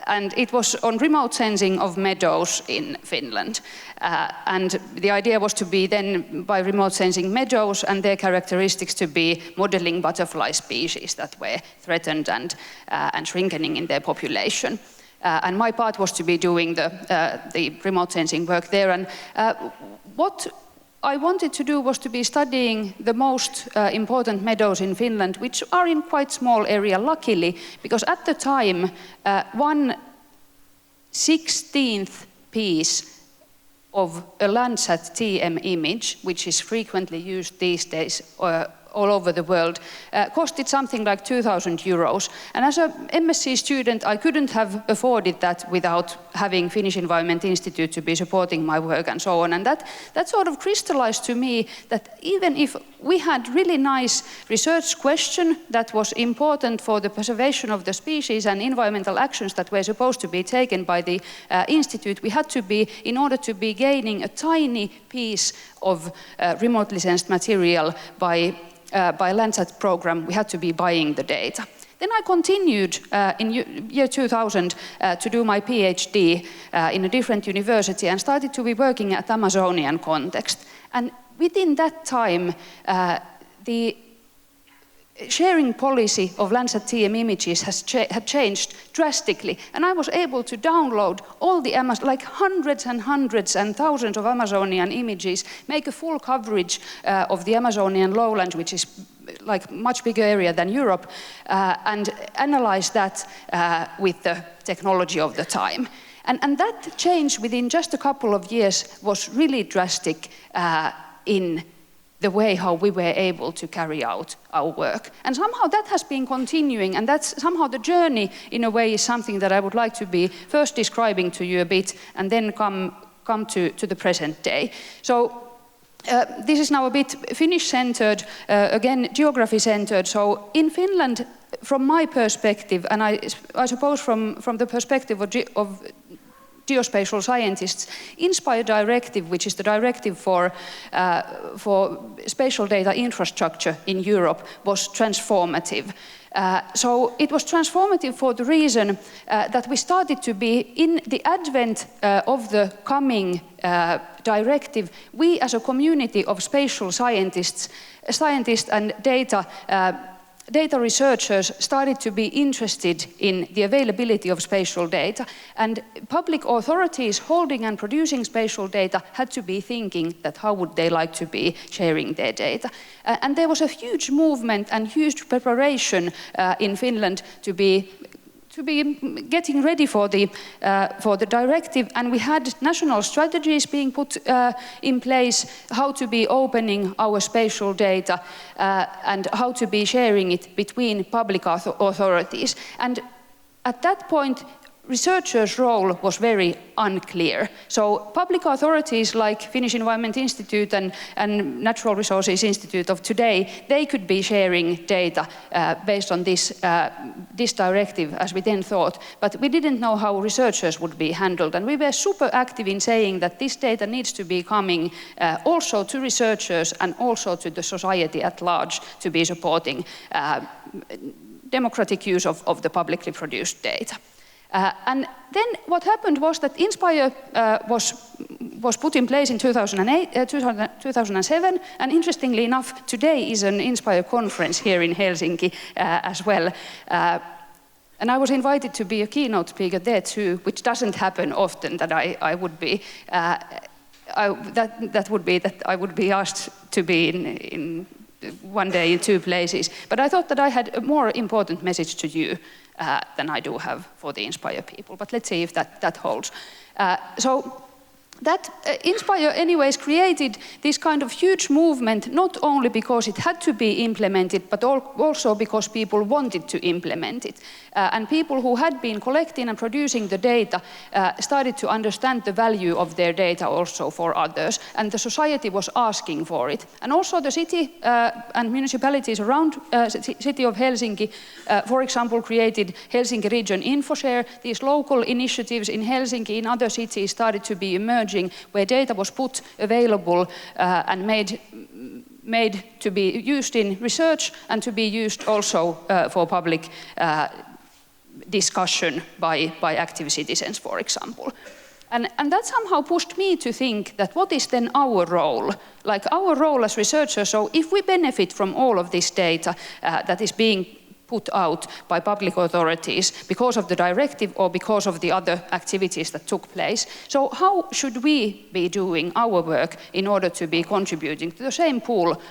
And it was on remote sensing of meadows in Finland. And the idea was to be then, by remote sensing meadows and their characteristics, to be modeling butterfly species that were threatened and shrinking in their population. And my part was to be doing the remote sensing work there. And what I wanted to do was to be studying the most important meadows in Finland, which are in quite small area, luckily, because at the time, 1/16th piece of a Landsat TM image, which is frequently used these days all over the world, costed something like 2,000 euros. And as a MSc student, I couldn't have afforded that without having Finnish Environment Institute to be supporting my work and so on. And that sort of crystallized to me that even if we had really nice research question that was important for the preservation of the species and environmental actions that were supposed to be taken by the institute, we had to be, in order to be gaining a tiny piece of remotely sensed material by Landsat program, we had to be buying the data. Then I continued in year 2000 to do my PhD in a different university and started to be working at Amazonian context. And within that time, the sharing policy of Landsat TM images had changed drastically, and I was able to download all the like hundreds and hundreds and thousands of Amazonian images, make a full coverage of the Amazonian lowlands, which is like much bigger area than Europe, and analyze that with the technology of the time. And that change within just a couple of years was really drastic in the way how we were able to carry out our work. And somehow that has been continuing, and that's somehow the journey in a way is something that I would like to be first describing to you a bit and then come to the present day. So this is now a bit Finnish-centered, again geography-centered. So in Finland, from my perspective, and I suppose from the perspective of geospatial scientists, INSPIRE directive, which is the directive for spatial data infrastructure in Europe, was transformative. So it was transformative for the reason that we started to be, in the advent of the coming directive, we as a community of spatial scientists and data researchers started to be interested in the availability of spatial data, and public authorities holding and producing spatial data had to be thinking that how would they like to be sharing their data. And there was a huge movement and huge preparation in Finland to be getting ready for the directive, and we had national strategies being put in place, how to be opening our spatial data and how to be sharing it between public authorities. And at that point, researchers' role was very unclear. So public authorities like Finnish Environment Institute and Natural Resources Institute of today, they could be sharing data based on this directive, as we then thought. But we didn't know how researchers would be handled. And we were super active in saying that this data needs to be coming also to researchers and also to the society at large to be supporting democratic use of the publicly produced data. And then what happened was that INSPIRE was put in place in 2007, and interestingly enough, today is an INSPIRE conference here in Helsinki as well. And I was invited to be a keynote speaker there too, which doesn't happen often that I would be. That I would be asked to be in one day in two places. But I thought that I had a more important message to you than I do have for the INSPIRE people. But let's see if that holds. So that INSPIRE anyways created this kind of huge movement, not only because it had to be implemented, but also because people wanted to implement it. And people who had been collecting and producing the data started to understand the value of their data also for others, and the society was asking for it. And also the city and municipalities around city of Helsinki, for example, created Helsinki Region InfoShare. These local initiatives in Helsinki, in other cities, started to be emerging, where data was put available and made to be used in research and to be used also for public discussion by active citizens, for example. And that somehow pushed me to think that what is then our role? Like our role as researchers, so if we benefit from all of this data that is being put out by public authorities because of the directive or because of the other activities that took place. So how should we be doing our work in order to be contributing to the same pool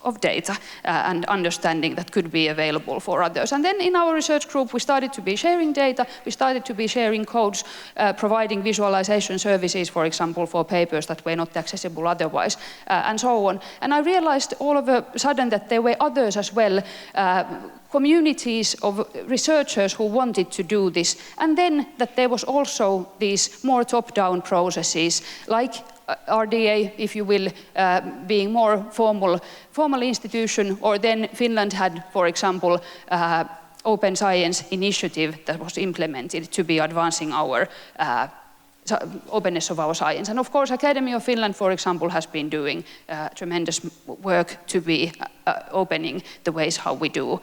of data and understanding that could be available for others. And then in our research group, we started to be sharing data, we started to be sharing codes, providing visualization services, for example, for papers that were not accessible otherwise, and so on. And I realized all of a sudden that there were others as well, communities of researchers who wanted to do this, and then that there was also these more top-down processes, like RDA, if you will, being more formal institution, or then Finland had, for example, Open Science Initiative that was implemented to be advancing our openness of our science. And of course, Academy of Finland, for example, has been doing tremendous work to be opening the ways how we do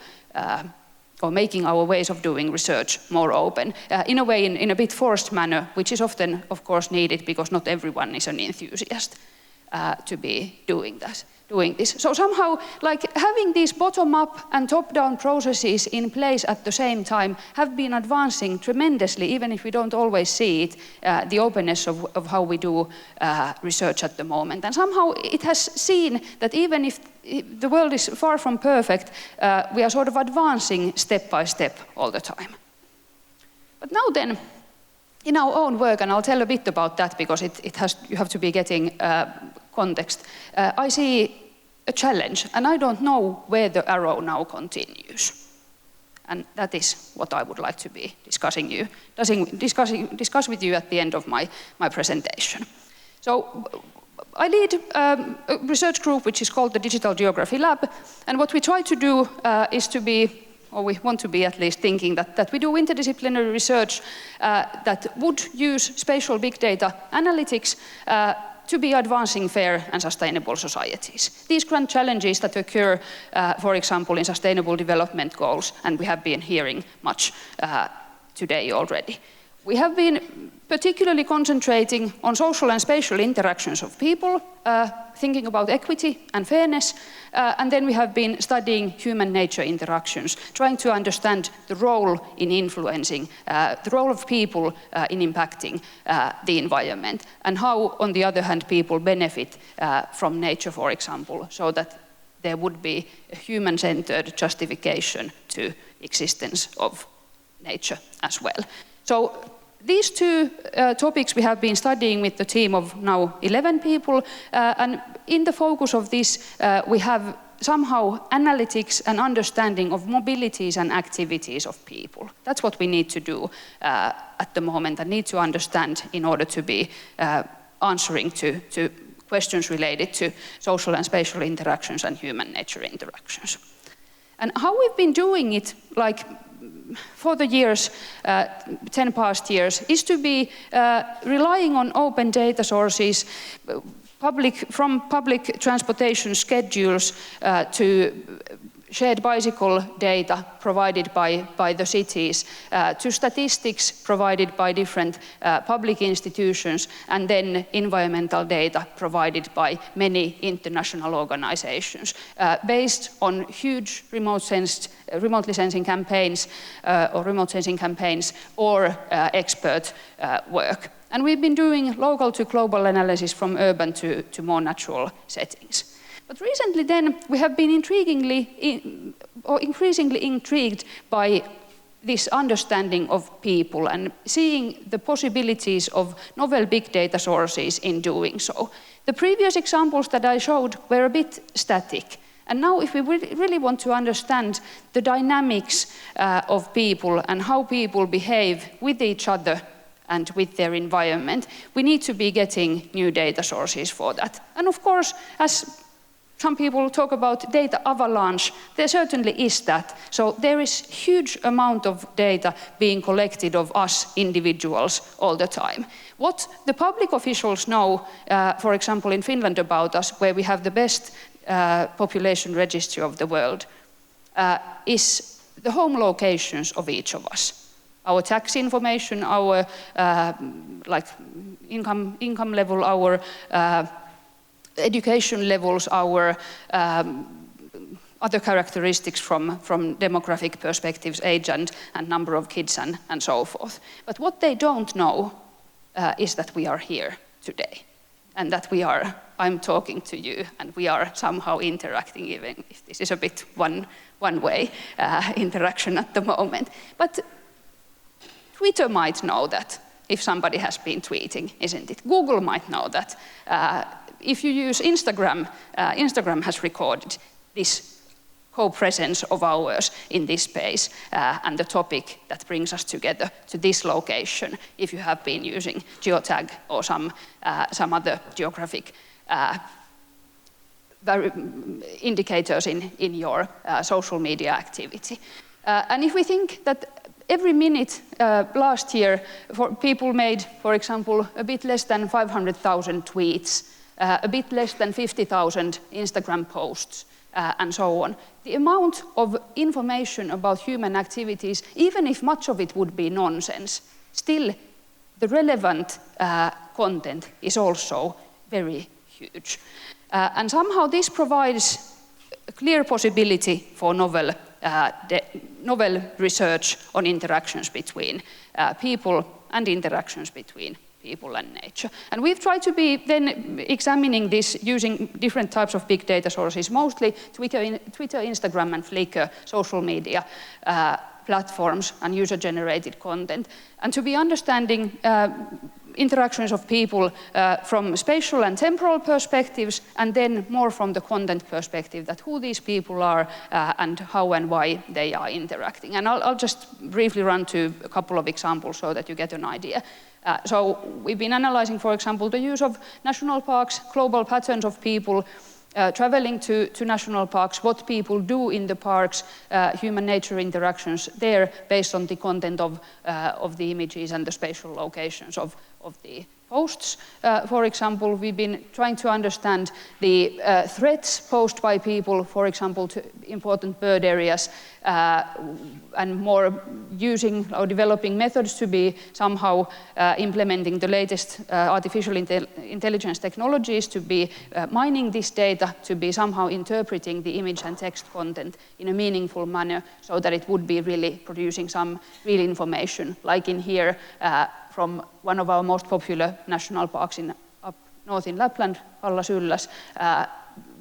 or making our ways of doing research more open, in a way, in a bit forced manner, which is often, of course, needed because not everyone is an enthusiast to be doing this. So somehow, like having these bottom-up and top-down processes in place at the same time have been advancing tremendously, even if we don't always see it, the openness of how we do research at the moment. And somehow it has seen that even if the world is far from perfect, we are sort of advancing step by step all the time. But now then, in our own work, and I'll tell a bit about that because you have to be getting context, I see a challenge, and I don't know where the arrow now continues. And that is what I would like to be discuss with you at the end of my presentation. So I lead a research group which is called the Digital Geography Lab, and what we try to do is to be, or we want to be at least thinking that we do interdisciplinary research that would use spatial big data analytics to be advancing fair and sustainable societies. These grand challenges that occur, for example, in sustainable development goals, and we have been hearing much today already. We have been particularly concentrating on social and spatial interactions of people, thinking about equity and fairness, and then we have been studying human-nature interactions, trying to understand the role in influencing, the role of people in impacting the environment, and how, on the other hand, people benefit from nature, for example, so that there would be a human-centered justification to existence of nature as well. So these two topics we have been studying with the team of now 11 people, and in the focus of this we have somehow analytics and understanding of mobilities and activities of people. That's what we need to do at the moment and need to understand in order to be answering to questions related to social and spatial interactions and human nature interactions. And how we've been doing it, like for the years, 10 past years, is to be relying on open data sources, from public transportation schedules to shared bicycle data provided by the cities, to statistics provided by different public institutions, and then environmental data provided by many international organizations, based on huge remotely sensing campaigns or remote sensing campaigns or expert work. And we've been doing local to global analysis from urban to more natural settings. But recently then, we have been increasingly intrigued by this understanding of people and seeing the possibilities of novel big data sources in doing so. The previous examples that I showed were a bit static. And now if we really want to understand the dynamics of people and how people behave with each other and with their environment, we need to be getting new data sources for that. And of course, as some people talk about data avalanche, there certainly is that. So there is a huge amount of data being collected of us individuals all the time. What the public officials know, for example, in Finland about us, where we have the best population registry of the world, is the home locations of each of us. Our tax information, our income level, our education levels, our other characteristics from demographic perspectives, age and number of kids and so forth. But what they don't know is that we are here today and that we are I'm talking to you and we are somehow interacting, even if this is a bit one-way interaction at the moment. But Twitter might know that if somebody has been tweeting, isn't it? Google might know that. If you use Instagram, Instagram has recorded this co-presence of ours in this space and the topic that brings us together to this location if you have been using geotag or some other geographic indicators in your social media activity. And if we think that every minute last year, people made, for example, a bit less than 500,000 tweets, a bit less than 50,000 Instagram posts, and so on. The amount of information about human activities, even if much of it would be nonsense, still the relevant content is also very huge. And somehow this provides a clear possibility for novel research on interactions between people and interactions between people and nature. And we've tried to be then examining this using different types of big data sources, mostly Twitter, Instagram, and Flickr social media platforms and user-generated content. And to be understanding interactions of people from spatial and temporal perspectives, and then more from the content perspective, that who these people are and how and why they are interacting. And I'll just briefly run to a couple of examples so that you get an idea. So we've been analyzing, for example, the use of national parks, global patterns of people traveling to national parks, what people do in the parks, human-nature interactions there based on the content of the images and the spatial locations of the posts. For example, we've been trying to understand the threats posed by people, for example, to important bird areas, and more using or developing methods to be somehow implementing the latest artificial intelligence technologies to be mining this data, to be somehow interpreting the image and text content in a meaningful manner so that it would be really producing some real information, like in here, from one of our most popular national parks up north in Lapland, Pallas-Ylläs,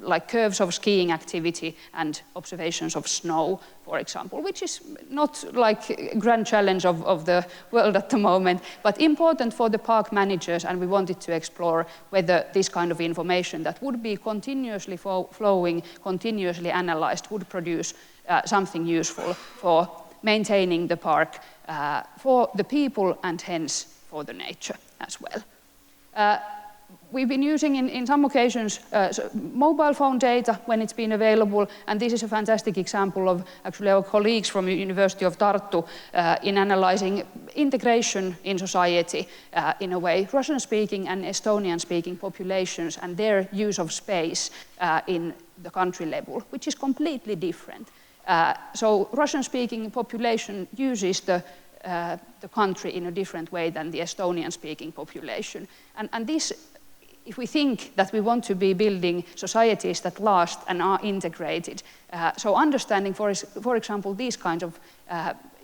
like curves of skiing activity and observations of snow, for example, which is not like a grand challenge of the world at the moment, but important for the park managers, and we wanted to explore whether this kind of information that would be continuously flowing, continuously analyzed, would produce something useful for maintaining the park for the people and hence for the nature as well. We've been using in some occasions mobile phone data when it's been available, and this is a fantastic example of actually our colleagues from the University of Tartu in analyzing integration in society in a way, Russian-speaking and Estonian-speaking populations and their use of space in the country level, which is completely different. So Russian-speaking population uses the country in a different way than the Estonian-speaking population. And this, if we think that we want to be building societies that last and are integrated, so understanding, for example, these kinds of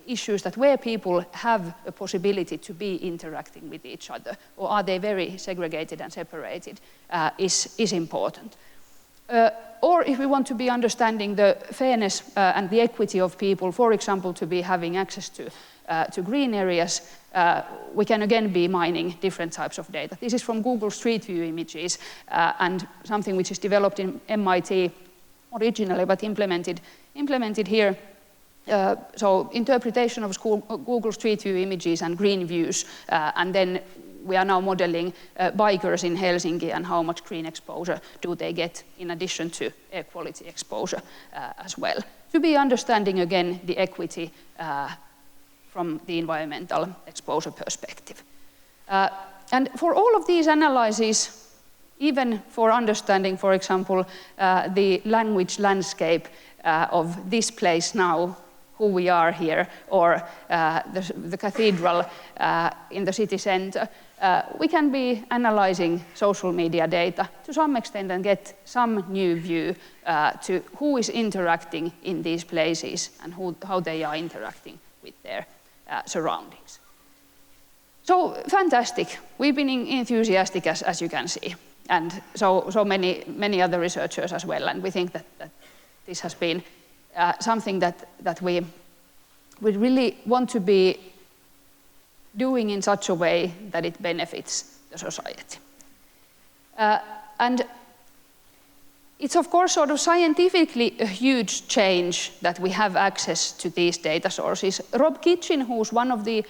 issues, that where people have a possibility to be interacting with each other, or are they very segregated and separated, is important. Or if we want to be understanding the fairness and the equity of people, for example, to be having access to green areas, we can again be mining different types of data. This is from Google Street View images and something which is developed in MIT originally, but implemented here. So interpretation of Google Street View images and green views, and then we are now modeling bikers in Helsinki and how much green exposure do they get in addition to air quality exposure as well. To be understanding again the equity from the environmental exposure perspective. And for all of these analyses, even for understanding, for example, the language landscape of this place now, who we are here, or the cathedral in the city center, we can be analyzing social media data to some extent and get some new view to who is interacting in these places and how they are interacting with their surroundings. So fantastic. We've been enthusiastic, as you can see. and so many other researchers as well. And we think that this has been something that we really want to be doing in such a way that it benefits the society. And it's of course sort of scientifically a huge change that we have access to these data sources. Rob Kitchin, who's one of the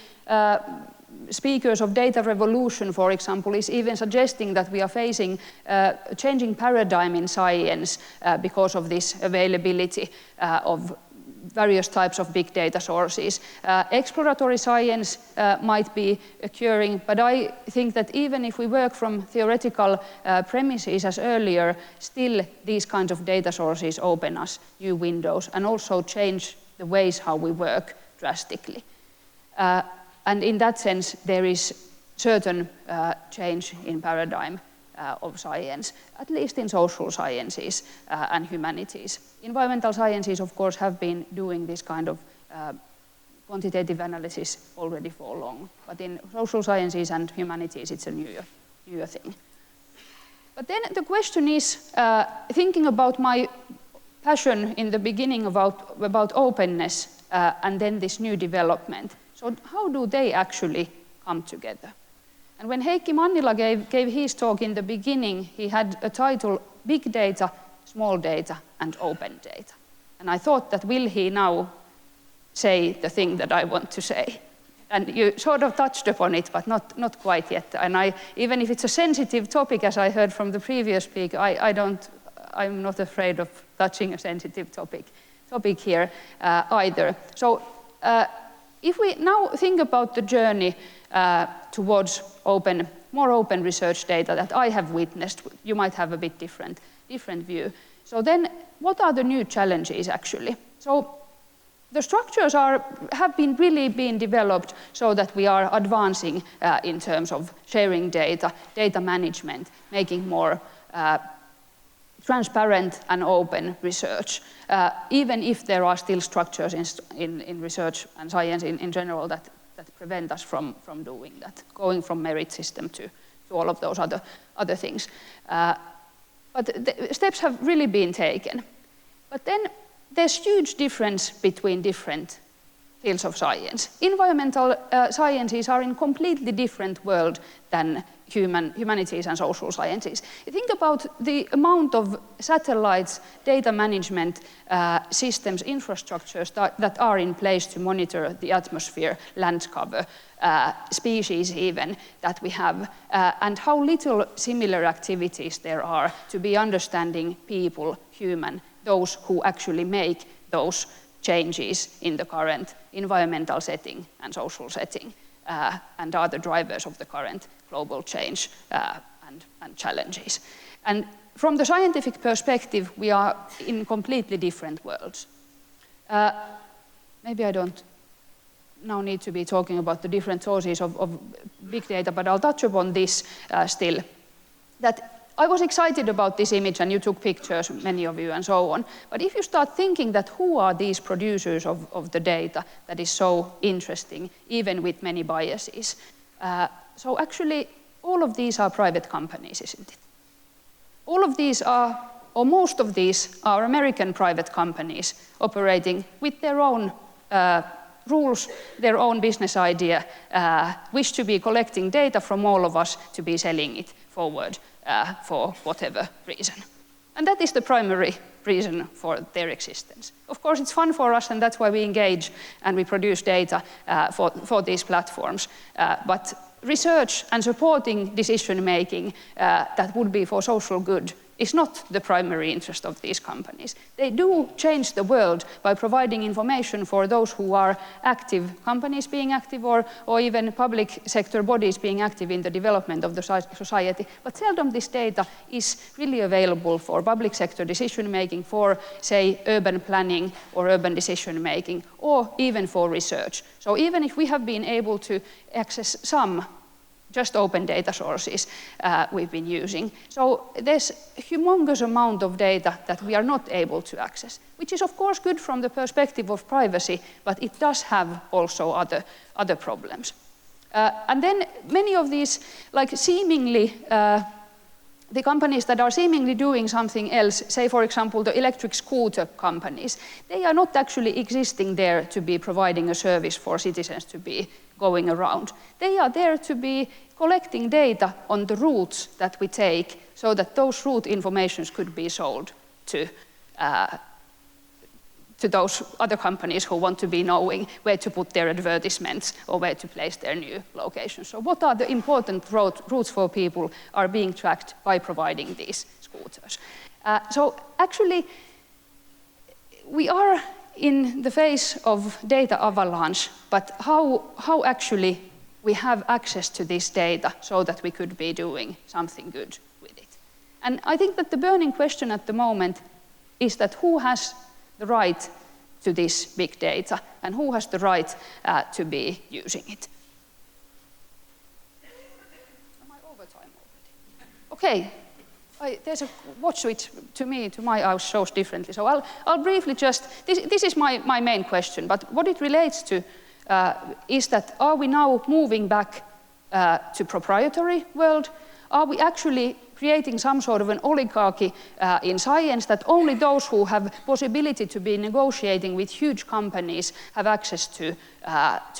speakers of data revolution, for example, is even suggesting that we are facing a changing paradigm in science because of this availability of various types of big data sources. Exploratory science might be occurring, but I think that even if we work from theoretical premises as earlier, still these kinds of data sources open us new windows and also change the ways how we work drastically. And in that sense, there is certain change in paradigm of science, at least in social sciences and humanities. Environmental sciences, of course, have been doing this kind of quantitative analysis already for long, but in social sciences and humanities, it's a newer thing. But then the question is, thinking about my passion in the beginning about openness and then this new development, so how do they actually come together? And when Heikki Mannila gave his talk in the beginning, he had a title, Big Data, Small Data, and Open Data. And I thought that will he now say the thing that I want to say? And you sort of touched upon it, but not quite yet. And even if it's a sensitive topic, as I heard from the previous speaker, I'm not afraid of touching a sensitive topic here either. So if we now think about the journey towards more open research data that I have witnessed, you might have a bit different view. So then, what are the new challenges actually? So the structures have really been developed so that we are advancing in terms of sharing data management, making more transparent and open research, even if there are still structures in research and science in general that prevent us from doing that, going from merit system to all of those other things. But the steps have really been taken. But then there's huge difference between different fields of science. Environmental sciences are in completely different world than humanities and social sciences. You think about the amount of satellites, data management systems, infrastructures that are in place to monitor the atmosphere, land cover, species even that we have, and how little similar activities there are to be understanding people, those who actually make those changes in the current environmental setting and social setting, and are the drivers of the current global change and challenges. And from the scientific perspective, we are in completely different worlds. Maybe I don't now need to be talking about the different sources of big data, but I'll touch upon this still. That I was excited about this image, and you took pictures, many of you, and so on. But if you start thinking that who are these producers of the data that is so interesting, even with many biases. So actually, all of these are private companies, isn't it? All of these are, or most of these are American private companies operating with their own rules, their own business idea, wish to be collecting data from all of us to be selling it forward for whatever reason. And that is the primary reason for their existence. Of course, it's fun for us, and that's why we engage and we produce data for these platforms. But research and supporting decision-making that would be for social good is not the primary interest of these companies. They do change the world by providing information for those who are active, companies being active, or even public sector bodies being active in the development of the society. But seldom this data is really available for public sector decision-making, for, say, urban planning or urban decision-making, or even for research. So even if we have been able to access some just open data sources we've been using. So there's a humongous amount of data that we are not able to access, which is of course good from the perspective of privacy, but it does have also other problems. And then many of these, like seemingly the companies that are seemingly doing something else, say for example the electric scooter companies, they are not actually existing there to be providing a service for citizens to be going around. They are there to be collecting data on the routes that we take so that those route informations could be sold to those other companies who want to be knowing where to put their advertisements or where to place their new locations. So what are the important routes for people are being tracked by providing these scooters. So actually, we are in the phase of data avalanche, but how actually we have access to this data so that we could be doing something good with it. And I think that the burning question at the moment is that who has the right to this big data and who has the right to be using it. Am I over time already? Okay, there's a watch switch to my house shows differently. So I'll briefly just, this is my main question, but what it relates to is that are we now moving back to proprietary world? Are we actually creating some sort of an oligarchy in science that only those who have possibility to be negotiating with huge companies have access to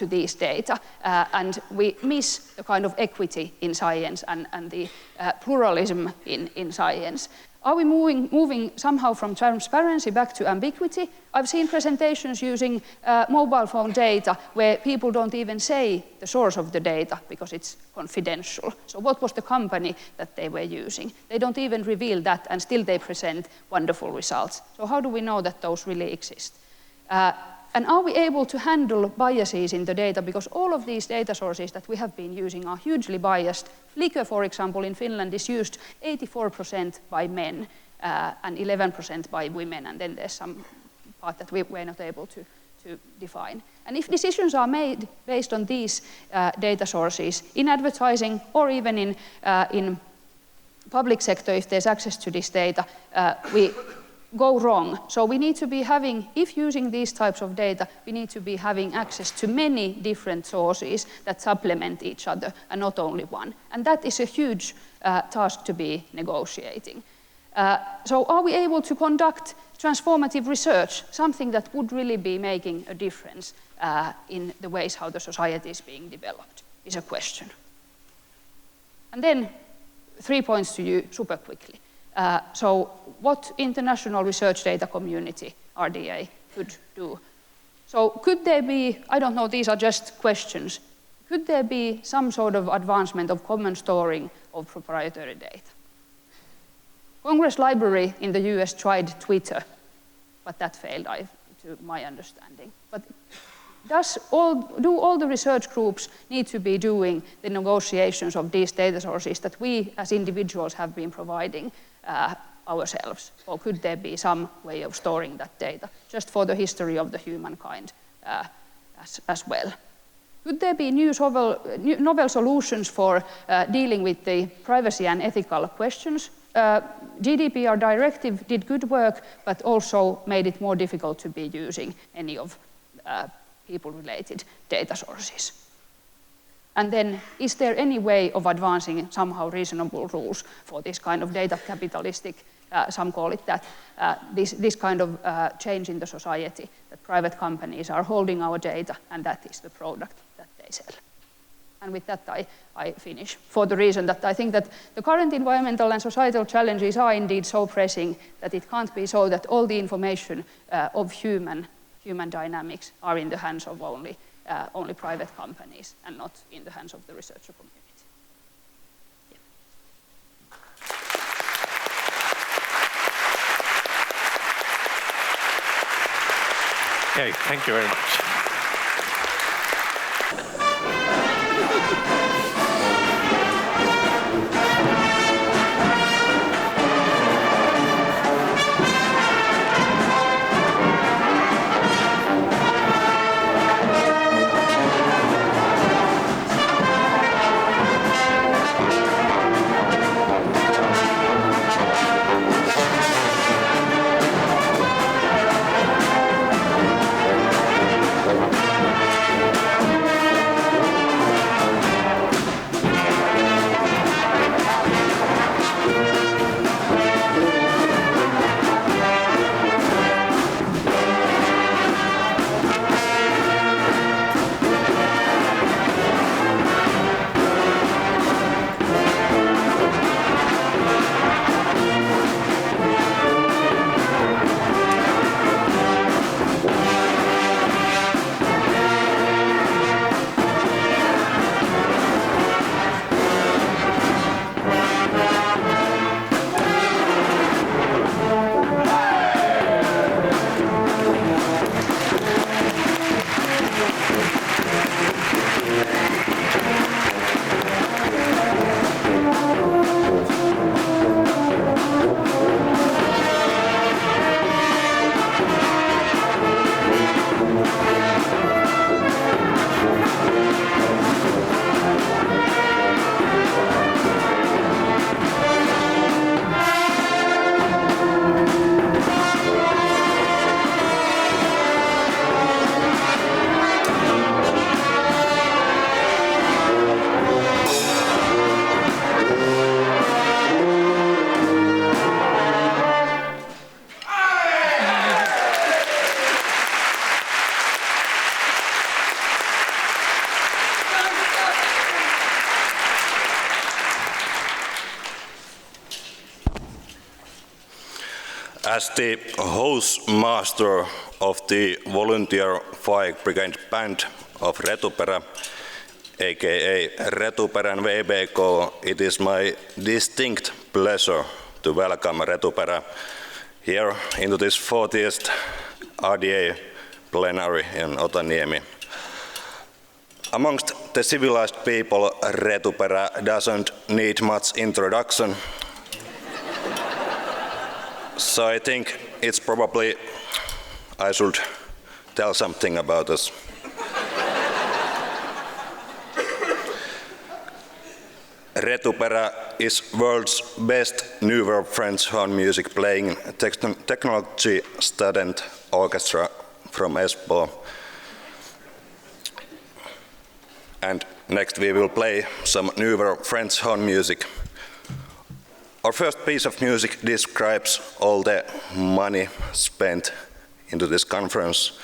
these data, and we miss the kind of equity in science and the pluralism in science? Are we moving somehow from transparency back to ambiguity? I've seen presentations using mobile phone data where people don't even say the source of the data because it's confidential. So what was the company that they were using? They don't even reveal that, and still they present wonderful results. So how do we know that those really exist? And are we able to handle biases in the data? Because all of these data sources that we have been using are hugely biased. Flickr, for example, in Finland is used 84% by men and 11% by women, and then there's some part that we're not able to define. And if decisions are made based on these data sources in advertising or even in public sector, if there's access to this data, we go wrong. So we need to be having, if using these types of data, we need to be having access to many different sources that supplement each other and not only one. And that is a huge task to be negotiating. So are we able to conduct transformative research, something that would really be making a difference in the ways how the society is being developed, is a question. And then 3 points to you super quickly. So what international research data community, RDA, could do? So could there be, I don't know, these are just questions, could there be some sort of advancement of common storing of proprietary data? Congress Library in the US tried Twitter, but that failed, to my understanding. But do all the research groups need to be doing the negotiations of these data sources that we as individuals have been providing ourselves? Or could there be some way of storing that data, just for the history of the humankind as well? Could there be novel solutions for dealing with the privacy and ethical questions? GDPR directive did good work, but also made it more difficult to be using any of people-related data sources. And then, is there any way of advancing somehow reasonable rules for this kind of data capitalistic, some call it that, this kind of change in the society, that private companies are holding our data and that is the product that they sell? And with that, I finish, for the reason that I think that the current environmental and societal challenges are indeed so pressing that it can't be so that all the information of human dynamics are in the hands of only private companies and not in the hands of the researcher community. Yeah. Okay, thank you very much. As the host master of the volunteer fire brigade band of Retuperä, aka Retuperän VBK, it is my distinct pleasure to welcome Retuperä here into this 40th RDA Plenary in Otaniemi. Amongst the civilized people, Retuperä doesn't need much introduction. So I think it's probably I should tell something about us. Retuperä is world's best newer French horn music playing technology student orchestra from Espoo. And next we will play some newer French horn music. Our first piece of music describes all the money spent into this conference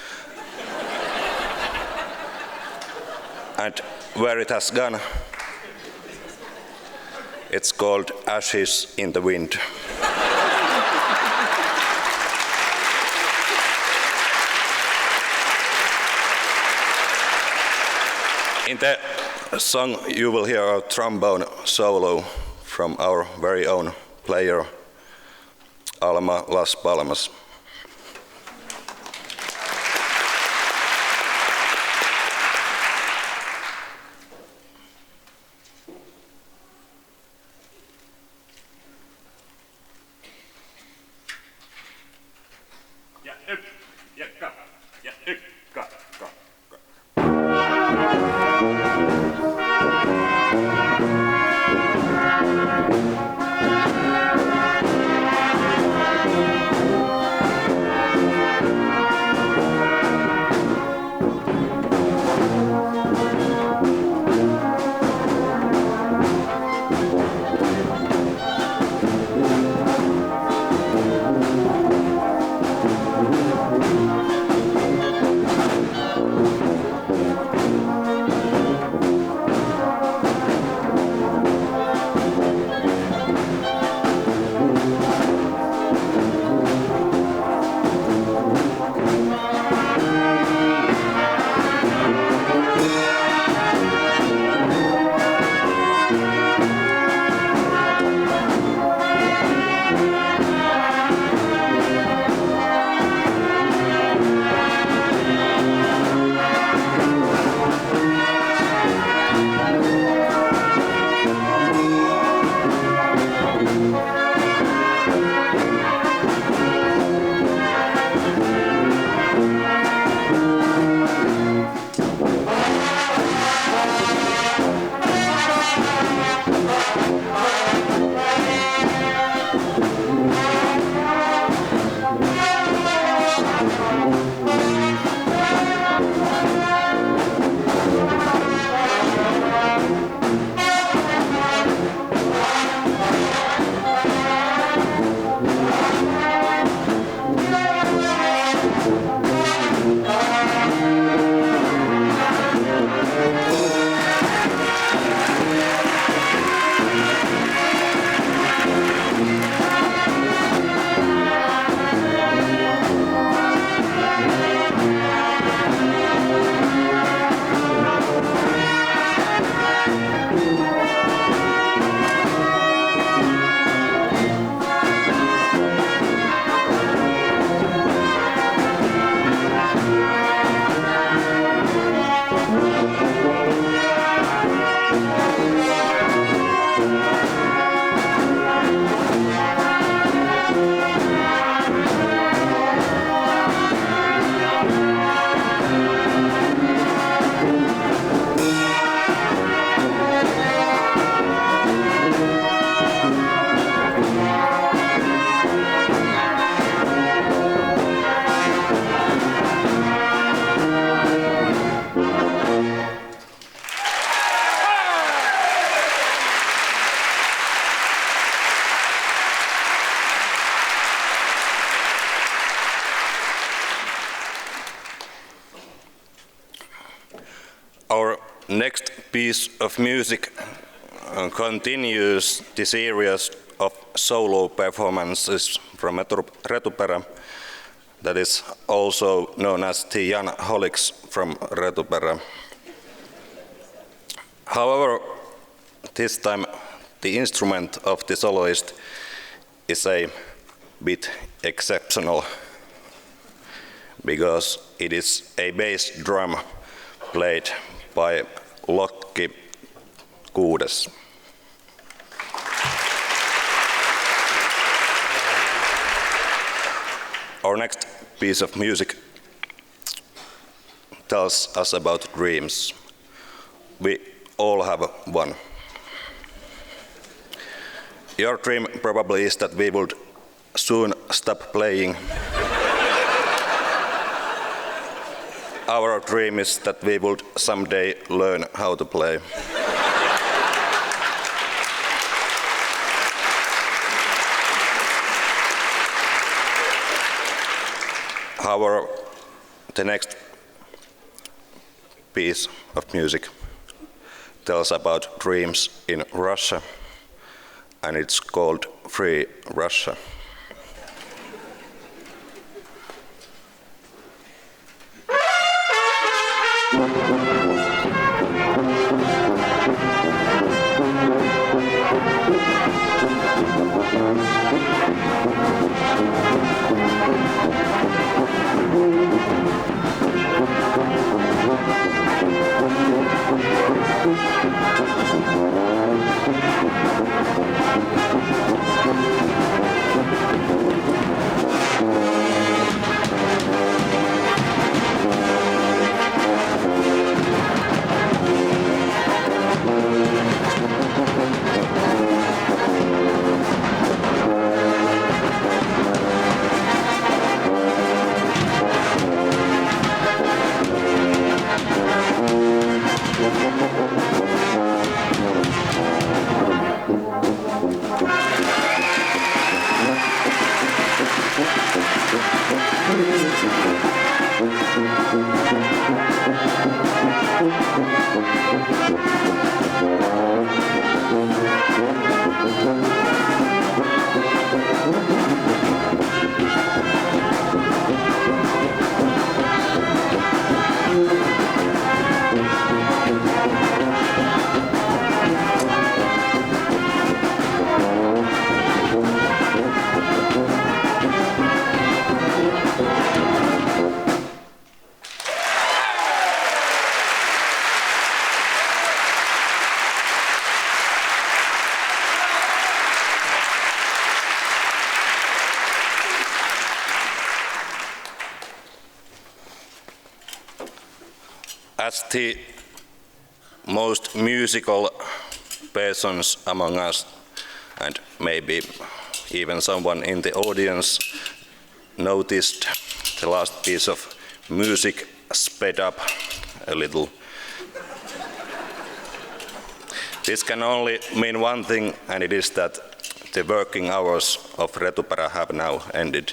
and where it has gone. It's called Ashes in the Wind. In the song you will hear a trombone solo from our very own player, Alma Las Palmas. Our next piece of music continues the series of solo performances from Retupera, that is also known as the Jan Holiks from Retupera. However, this time the instrument of the soloist is a bit exceptional because it is a bass drum played by Lokki Kuudes. Our next piece of music tells us about dreams. We all have one. Your dream probably is that we would soon stop playing. Our dream is that we would someday learn how to play. However, the next piece of music tells about dreams in Russia, and it's called Free Russia. As the most musical persons among us, and maybe even someone in the audience noticed the last piece of music sped up a little. This can only mean one thing, and it is that the working hours of Retupera have now ended.